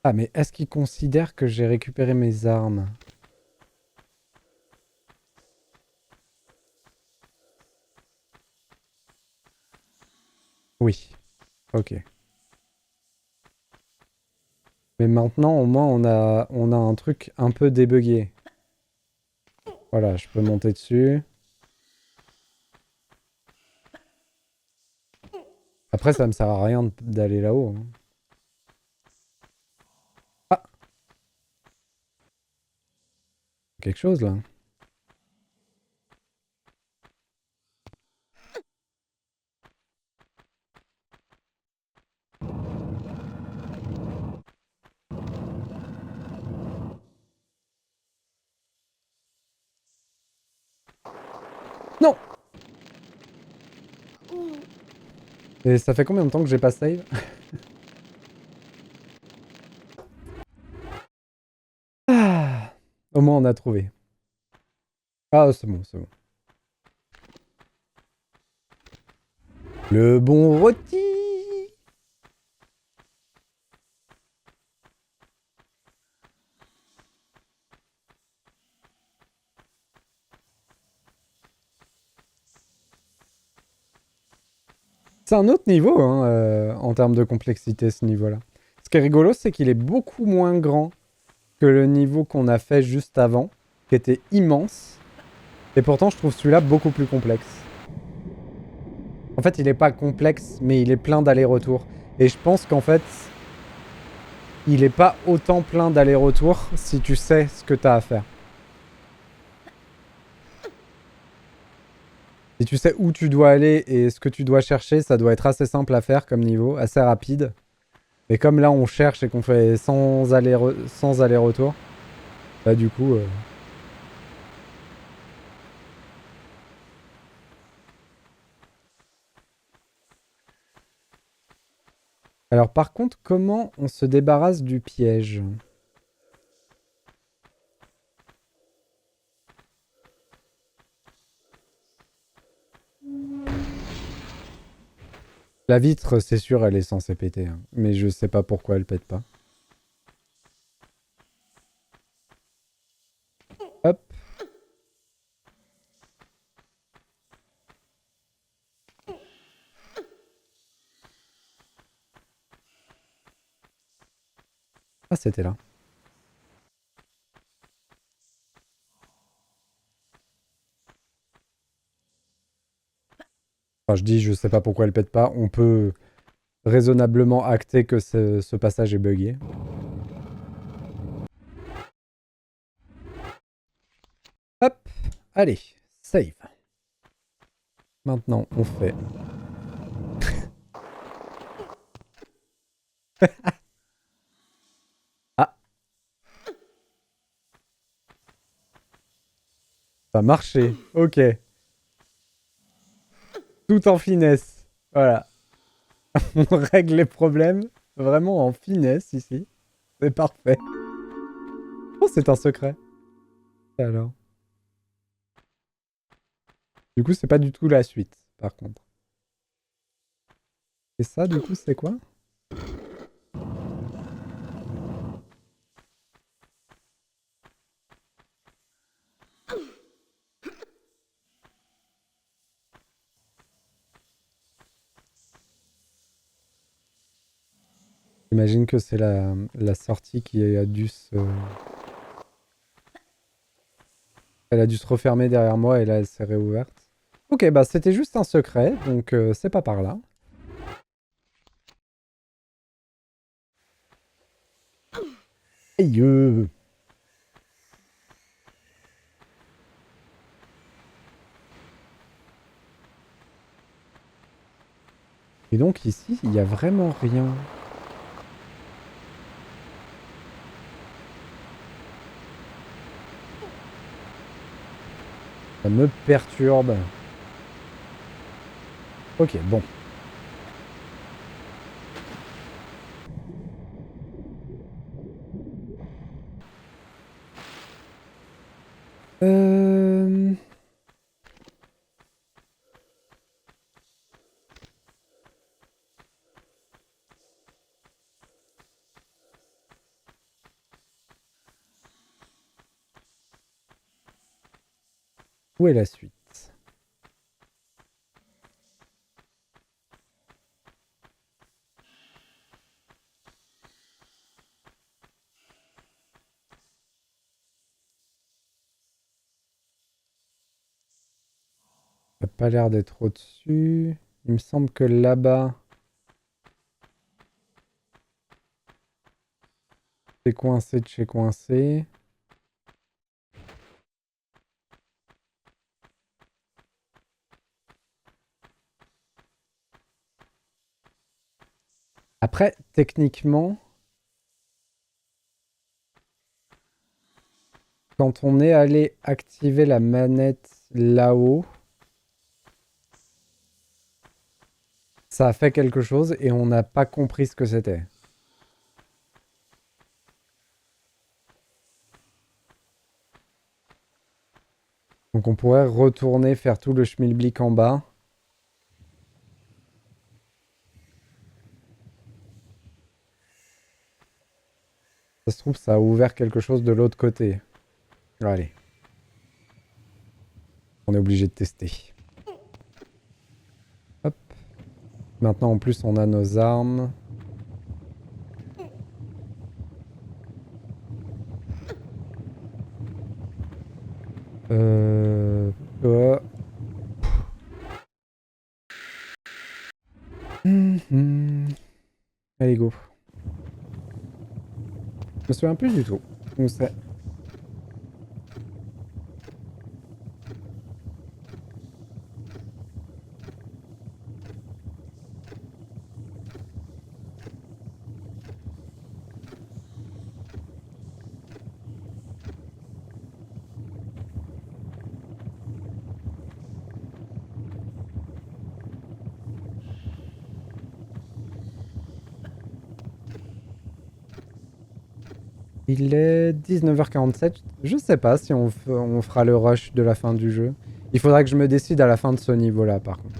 Ah, mais est-ce qu'il considère que j'ai récupéré mes armes? Oui. Ok. Mais maintenant, au moins, on a un truc un peu débugué. Voilà, je peux monter dessus. Après, ça me sert à rien d'aller là-haut, hein. Ah, quelque chose là. Non! Et ça fait combien de temps que j'ai pas save? Ah, au moins, on a trouvé. Ah, c'est bon, c'est bon. Le bon rôti! C'est un autre niveau hein, en termes de complexité, ce niveau-là. Ce qui est rigolo, c'est qu'il est beaucoup moins grand que le niveau qu'on a fait juste avant, qui était immense. Et pourtant, je trouve celui-là beaucoup plus complexe. En fait, il n'est pas complexe, mais il est plein d'allers-retours. Et je pense qu'en fait, il n'est pas autant plein d'allers-retours si tu sais ce que tu as à faire. Si tu sais où tu dois aller et ce que tu dois chercher, ça doit être assez simple à faire comme niveau, assez rapide. Mais comme là, on cherche et qu'on fait sans aller-retour, bah du coup... Alors par contre, comment on se débarrasse du piège? La vitre, c'est sûr, elle est censée péter, hein. Mais je sais pas pourquoi elle pète pas. Hop. Ah, c'était là. Enfin, je dis, je sais pas pourquoi elle pète pas. On peut raisonnablement acter que ce passage est buggé. Hop. Allez. Save. Maintenant, on fait... Ah, ça a marché. Ok. Tout en finesse. Voilà. On règle les problèmes vraiment en finesse ici. C'est parfait. Oh, c'est un secret. Alors. Du coup, c'est pas du tout la suite, par contre. Et ça, du coup, c'est quoi? J'imagine que c'est la sortie qui a dû se... Elle a dû se refermer derrière moi et là, elle s'est réouverte. Ok, bah c'était juste un secret, donc c'est pas par là. Aïe Et donc ici, il y a vraiment rien. Ça me perturbe. Ok, bon. Euh... Où est la suite? Ça n'a pas l'air d'être au-dessus. Il me semble que là-bas, c'est coincé de chez coincé. Après, techniquement, quand on est allé activer la manette là-haut, ça a fait quelque chose et on n'a pas compris ce que c'était. Donc on pourrait retourner faire tout le schmilblick en bas. Ça se trouve, ça a ouvert quelque chose de l'autre côté. Allez. On est obligé de tester. Hop. Maintenant, en plus, on a nos armes. Euh... oh. Allez, go. Je me souviens plus du tout où c'est. Il est 19h47. Je sais pas si on fera le rush de la fin du jeu. Il faudra que je me décide à la fin de ce niveau-là, par contre.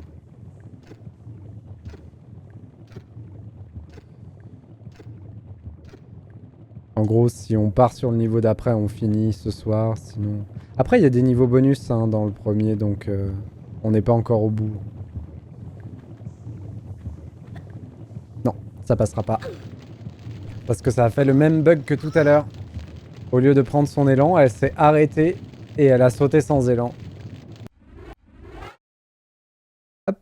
En gros, si on part sur le niveau d'après, on finit ce soir. Sinon... Après, il y a des niveaux bonus hein, dans le premier, donc on n'est pas encore au bout. Non, ça passera pas. Parce que ça a fait le même bug que tout à l'heure. Au lieu de prendre son élan, elle s'est arrêtée et elle a sauté sans élan. Hop.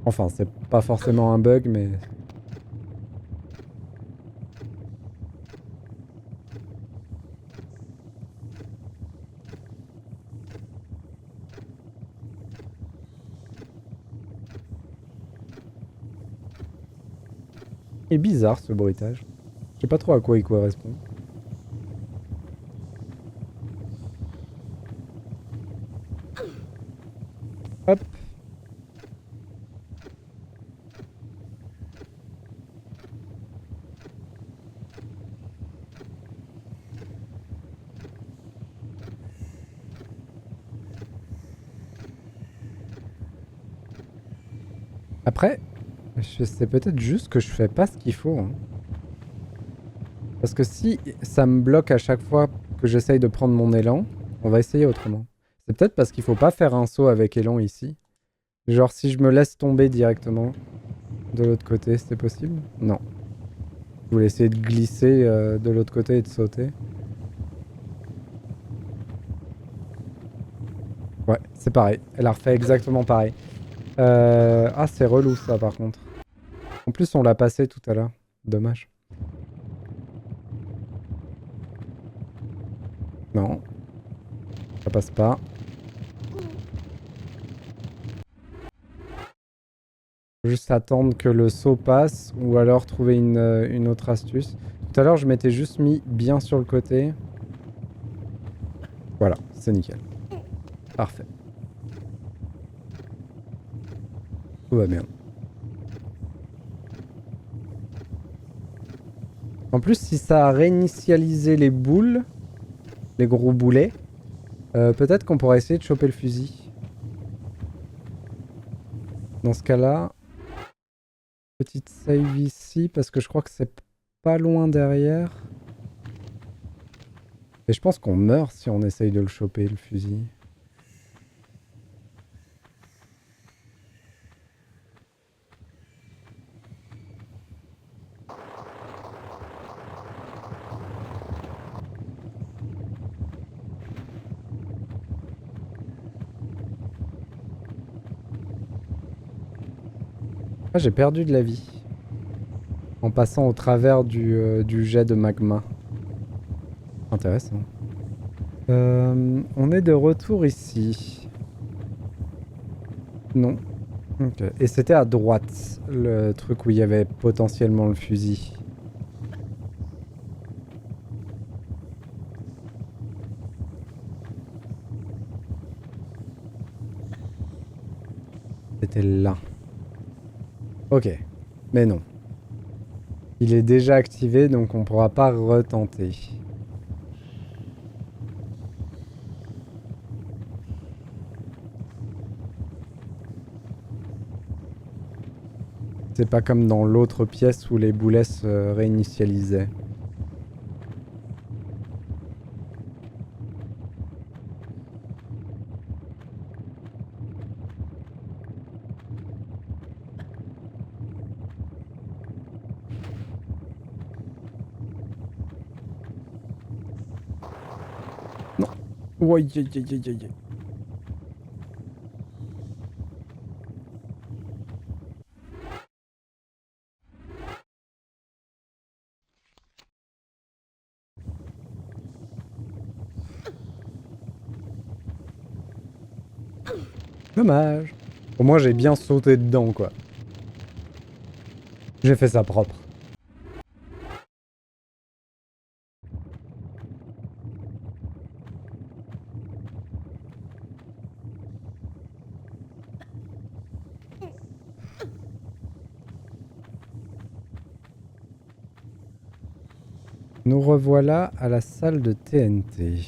Enfin, c'est pas forcément un bug, mais... Il est bizarre ce bruitage. Je sais pas trop à quoi il correspond. Hop. Après, c'est peut-être juste que je fais pas ce qu'il faut. Hein. Parce que si ça me bloque à chaque fois que j'essaye de prendre mon élan, on va essayer autrement. C'est peut-être parce qu'il faut pas faire un saut avec élan ici. Genre si je me laisse tomber directement de l'autre côté, c'est possible? Non. Je voulais essayer de glisser de l'autre côté et de sauter. Ouais, c'est pareil. Elle a refait exactement pareil. Ah, c'est relou ça par contre. En plus, on l'a passé tout à l'heure. Dommage. Non. Ça passe pas. Juste attendre que le saut passe ou alors trouver une autre astuce. Tout à l'heure, je m'étais juste mis bien sur le côté. Voilà, c'est nickel. Parfait. Tout va bien. En plus, si ça a réinitialisé les boules, les gros boulets, peut-être qu'on pourra essayer de choper le fusil. Dans ce cas-là, petite save ici, parce que je crois que c'est pas loin derrière. Et je pense qu'on meurt si on essaye de le choper, le fusil. Ah, j'ai perdu de la vie. En passant au travers du jet de magma. Intéressant. On est de retour ici. Non. Ok. Et c'était à droite, le truc où il y avait potentiellement le fusil. C'était là. Ok. Mais non. Il est déjà activé, donc on pourra pas retenter. C'est pas comme dans l'autre pièce où les boulets se réinitialisaient. Non. Ouais, aïe, aïe, aïe, aïe, aïe. Dommage. Au moins j'ai bien sauté dedans, quoi. J'ai fait ça propre. Nous revoilà à la salle de TNT.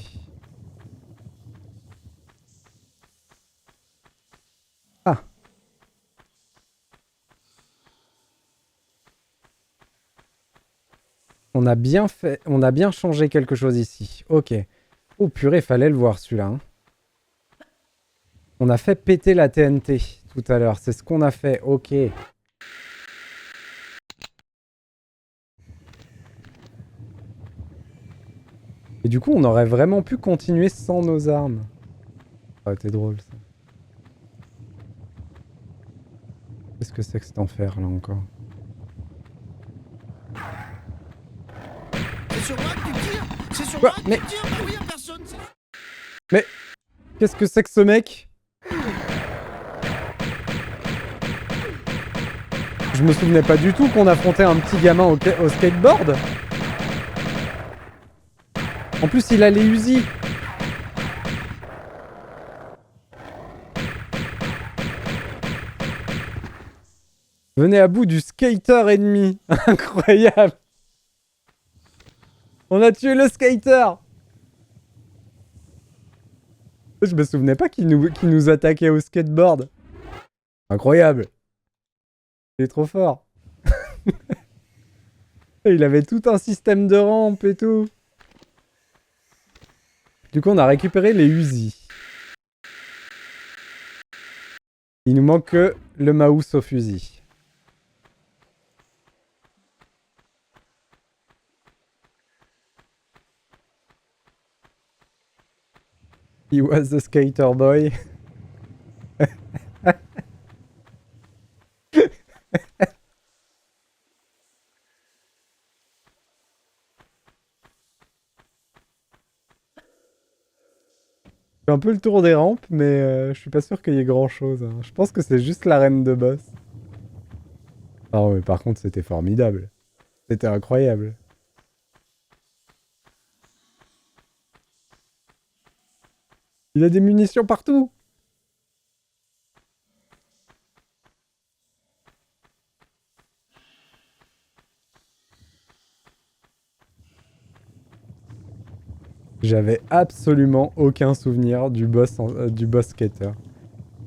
Ah. On a bien fait, on a bien changé quelque chose ici. Ok. Oh purée, fallait le voir celui-là. Hein. On a fait péter la TNT tout à l'heure. C'est ce qu'on a fait. Ok. Et du coup, on aurait vraiment pu continuer sans nos armes. Ça aurait été drôle, ça. Qu'est-ce que c'est que cet enfer, là, encore? C'est sur moi que tu tires. C'est sur Quoi? moi que Mais... tu tires. Bah oui, y'a personne. Mais... Qu'est-ce que c'est que ce mec? Je me souvenais pas du tout qu'on affrontait un petit gamin au skateboard. En plus, il a les Uzi. Venez à bout du skater ennemi. Incroyable. On a tué le skater. Je me souvenais pas qu'il nous attaquait au skateboard. Incroyable. Il est trop fort. Il avait tout un système de rampe et tout. Du coup, on a récupéré les Uzi. Il nous manque que le mouse au fusil. He was the skater boy. Je fais un peu le tour des rampes, mais je suis pas sûr qu'il y ait grand chose. Hein. Je pense que c'est juste l'arène de boss. Ah mais par contre, c'était formidable. C'était incroyable. Il a des munitions partout. J'avais absolument aucun souvenir du boss skater.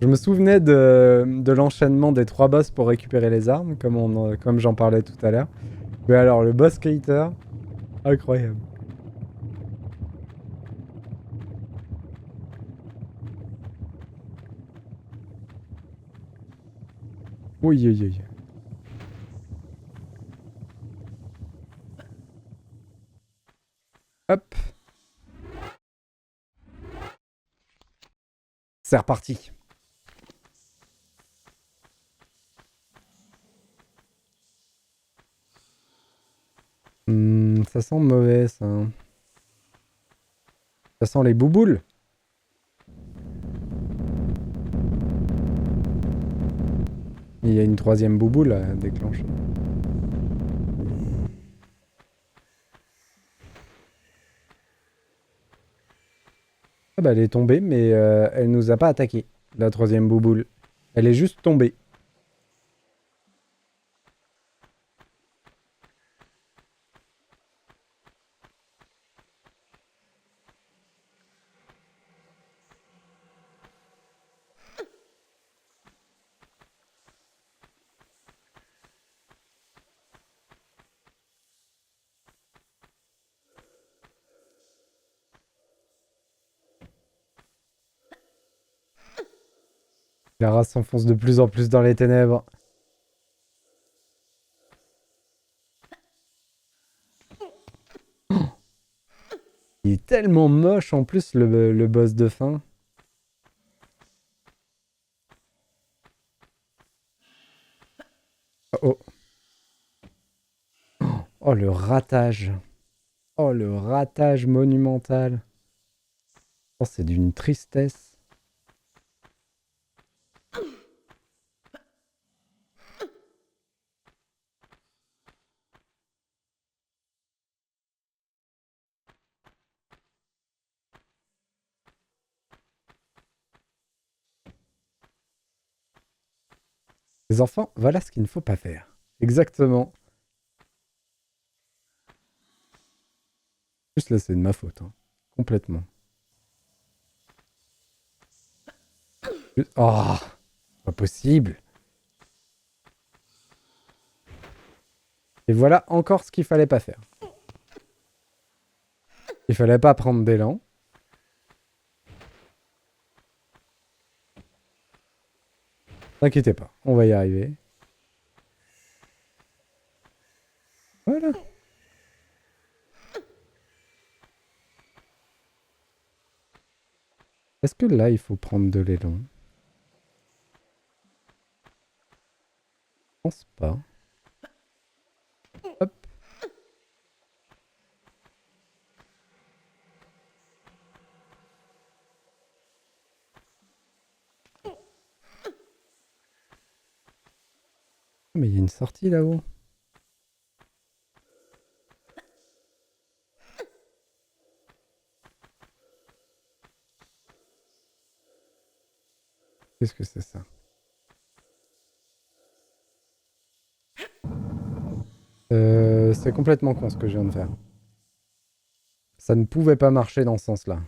Je me souvenais de l'enchaînement des 3 boss pour récupérer les armes, comme j'en parlais tout à l'heure. Mais alors, le boss skater, incroyable. Oui, oui, oui. Hop. C'est reparti. Ça sent mauvais, ça. Ça sent les bouboules. Il y a une troisième bouboule à déclencher. Ah bah elle est tombée, mais elle nous a pas attaqué, la troisième bouboule. Elle est juste tombée. La race s'enfonce de plus en plus dans les ténèbres. Il est tellement moche en plus le boss de fin. Oh, oh. Oh le ratage. Oh le ratage monumental. Oh c'est d'une tristesse. Les enfants, voilà ce qu'il ne faut pas faire. Exactement. Juste là c'est de ma faute. Hein. Complètement. Oh, pas possible. Et voilà encore ce qu'il fallait pas faire. Il fallait pas prendre d'élan. T'inquiétez pas, on va y arriver. Voilà. Est-ce que là, il faut prendre de l'élan? Je pense pas. Hop. Mais il y a une sortie là-haut. Qu'est-ce que c'est ça? C'est complètement con ce que je viens de faire. Ça ne pouvait pas marcher dans ce sens-là.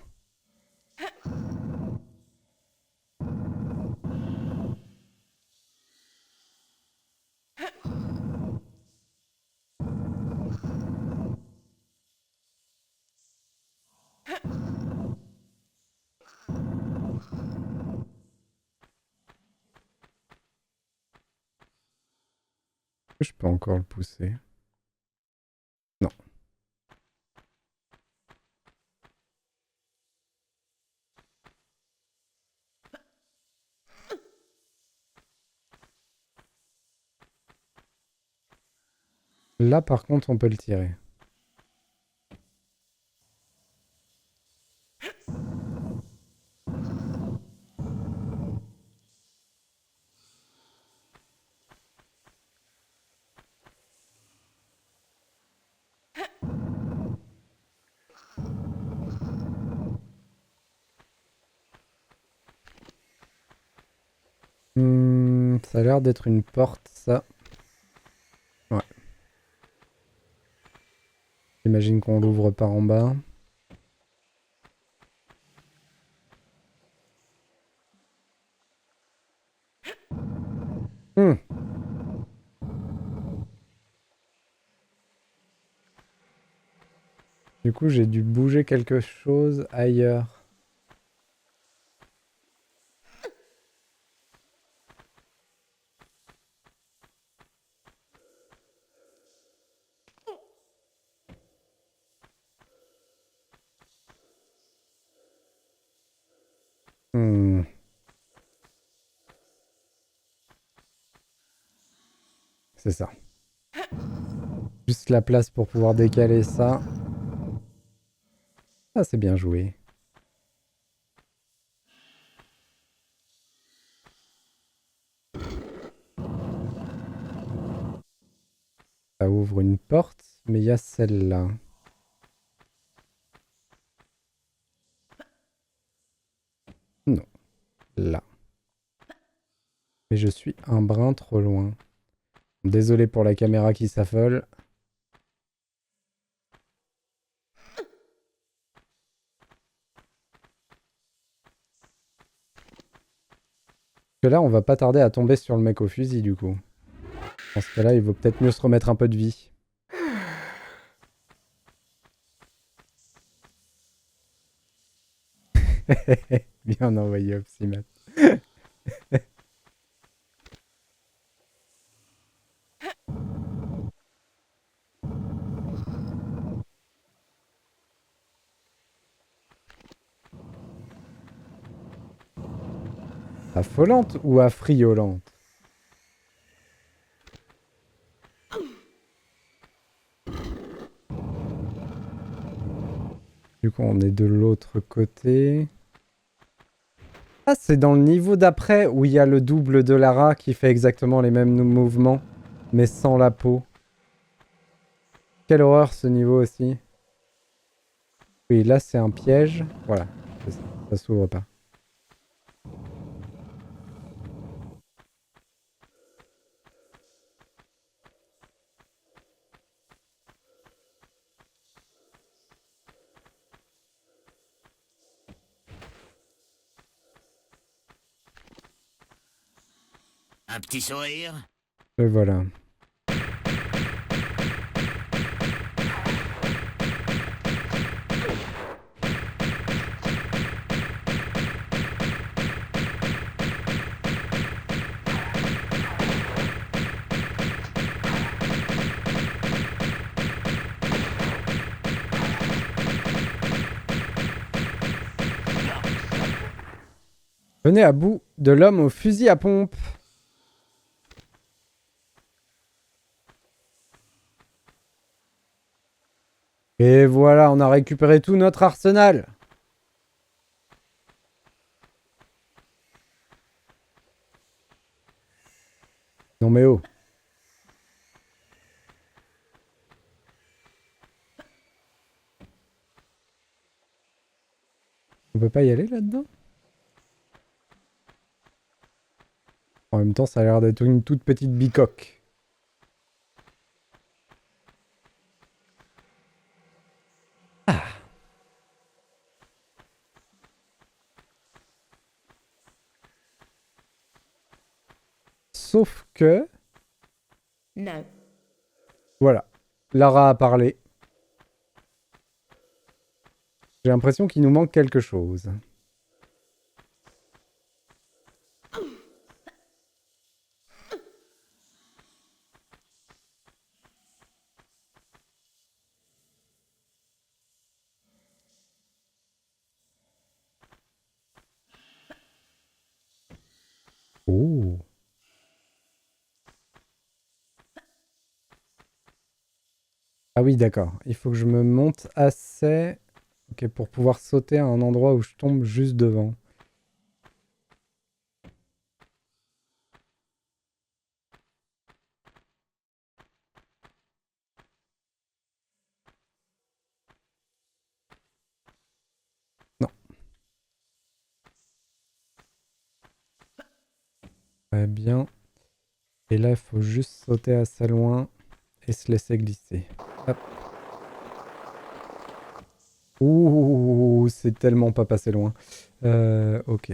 Je peux encore le pousser. Non. Là, par contre, on peut le tirer. Ça a l'air d'être une porte, ça. Ouais. J'imagine qu'on l'ouvre par en bas. Hum. Du coup, j'ai dû bouger quelque chose ailleurs. c'est ça. Juste la place pour pouvoir décaler ça. Ah, c'est bien joué. Ça ouvre une porte, mais il y a celle-là. Non, là. Mais je suis un brin trop loin. Désolé pour la caméra qui s'affole. Que là, on va pas tarder à tomber sur le mec au fusil, du coup. Dans ce cas-là, il vaut peut-être mieux se remettre un peu de vie. Bien envoyé, Opsimat. Affolante ou affriolante? Du coup, on est de l'autre côté. Ah, c'est dans le niveau d'après où il y a le double de Lara qui fait exactement les mêmes mouvements, mais sans la peau. Quelle horreur ce niveau aussi. Oui, là c'est un piège. Voilà, c'est ça. Ça s'ouvre pas. Un petit sourire. Et voilà. Venez à bout de l'homme au fusil à pompe. Et voilà, on a récupéré tout notre arsenal. Non mais oh. On peut pas y aller là-dedans? En même temps, ça a l'air d'être une toute petite bicoque. Sauf que... No. Voilà. Lara a parlé. J'ai l'impression qu'il nous manque quelque chose. Oh. Ah oui, d'accord. Il faut que je me monte assez... Ok, pour pouvoir sauter à un endroit où je tombe juste devant. Non. Très bien. Et là, il faut juste sauter assez loin et se laisser glisser. Hop. Ouh, c'est tellement pas passé loin. Ok.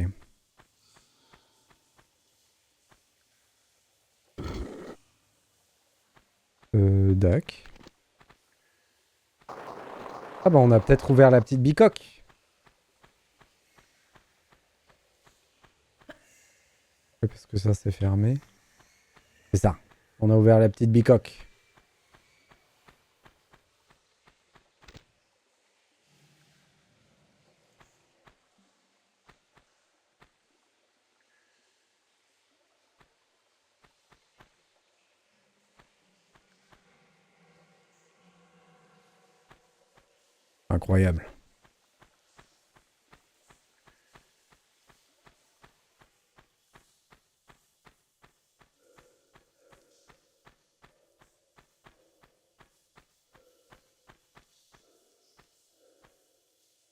Dac. Ah bah on a peut-être ouvert la petite bicoque. Ouais, parce que ça c'est fermé. C'est ça. On a ouvert la petite bicoque. Incroyable.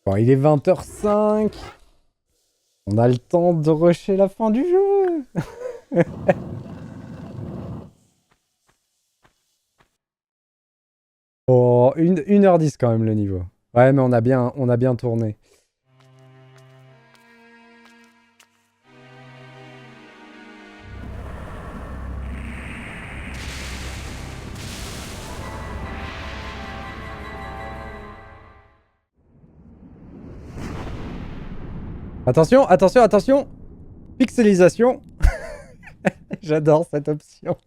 Bon, il est 20h05. On a le temps de rusher la fin du jeu. Oh, 1h10 quand même le niveau. Ouais, mais on a bien tourné. Attention, attention, attention. Pixelisation. J'adore cette option.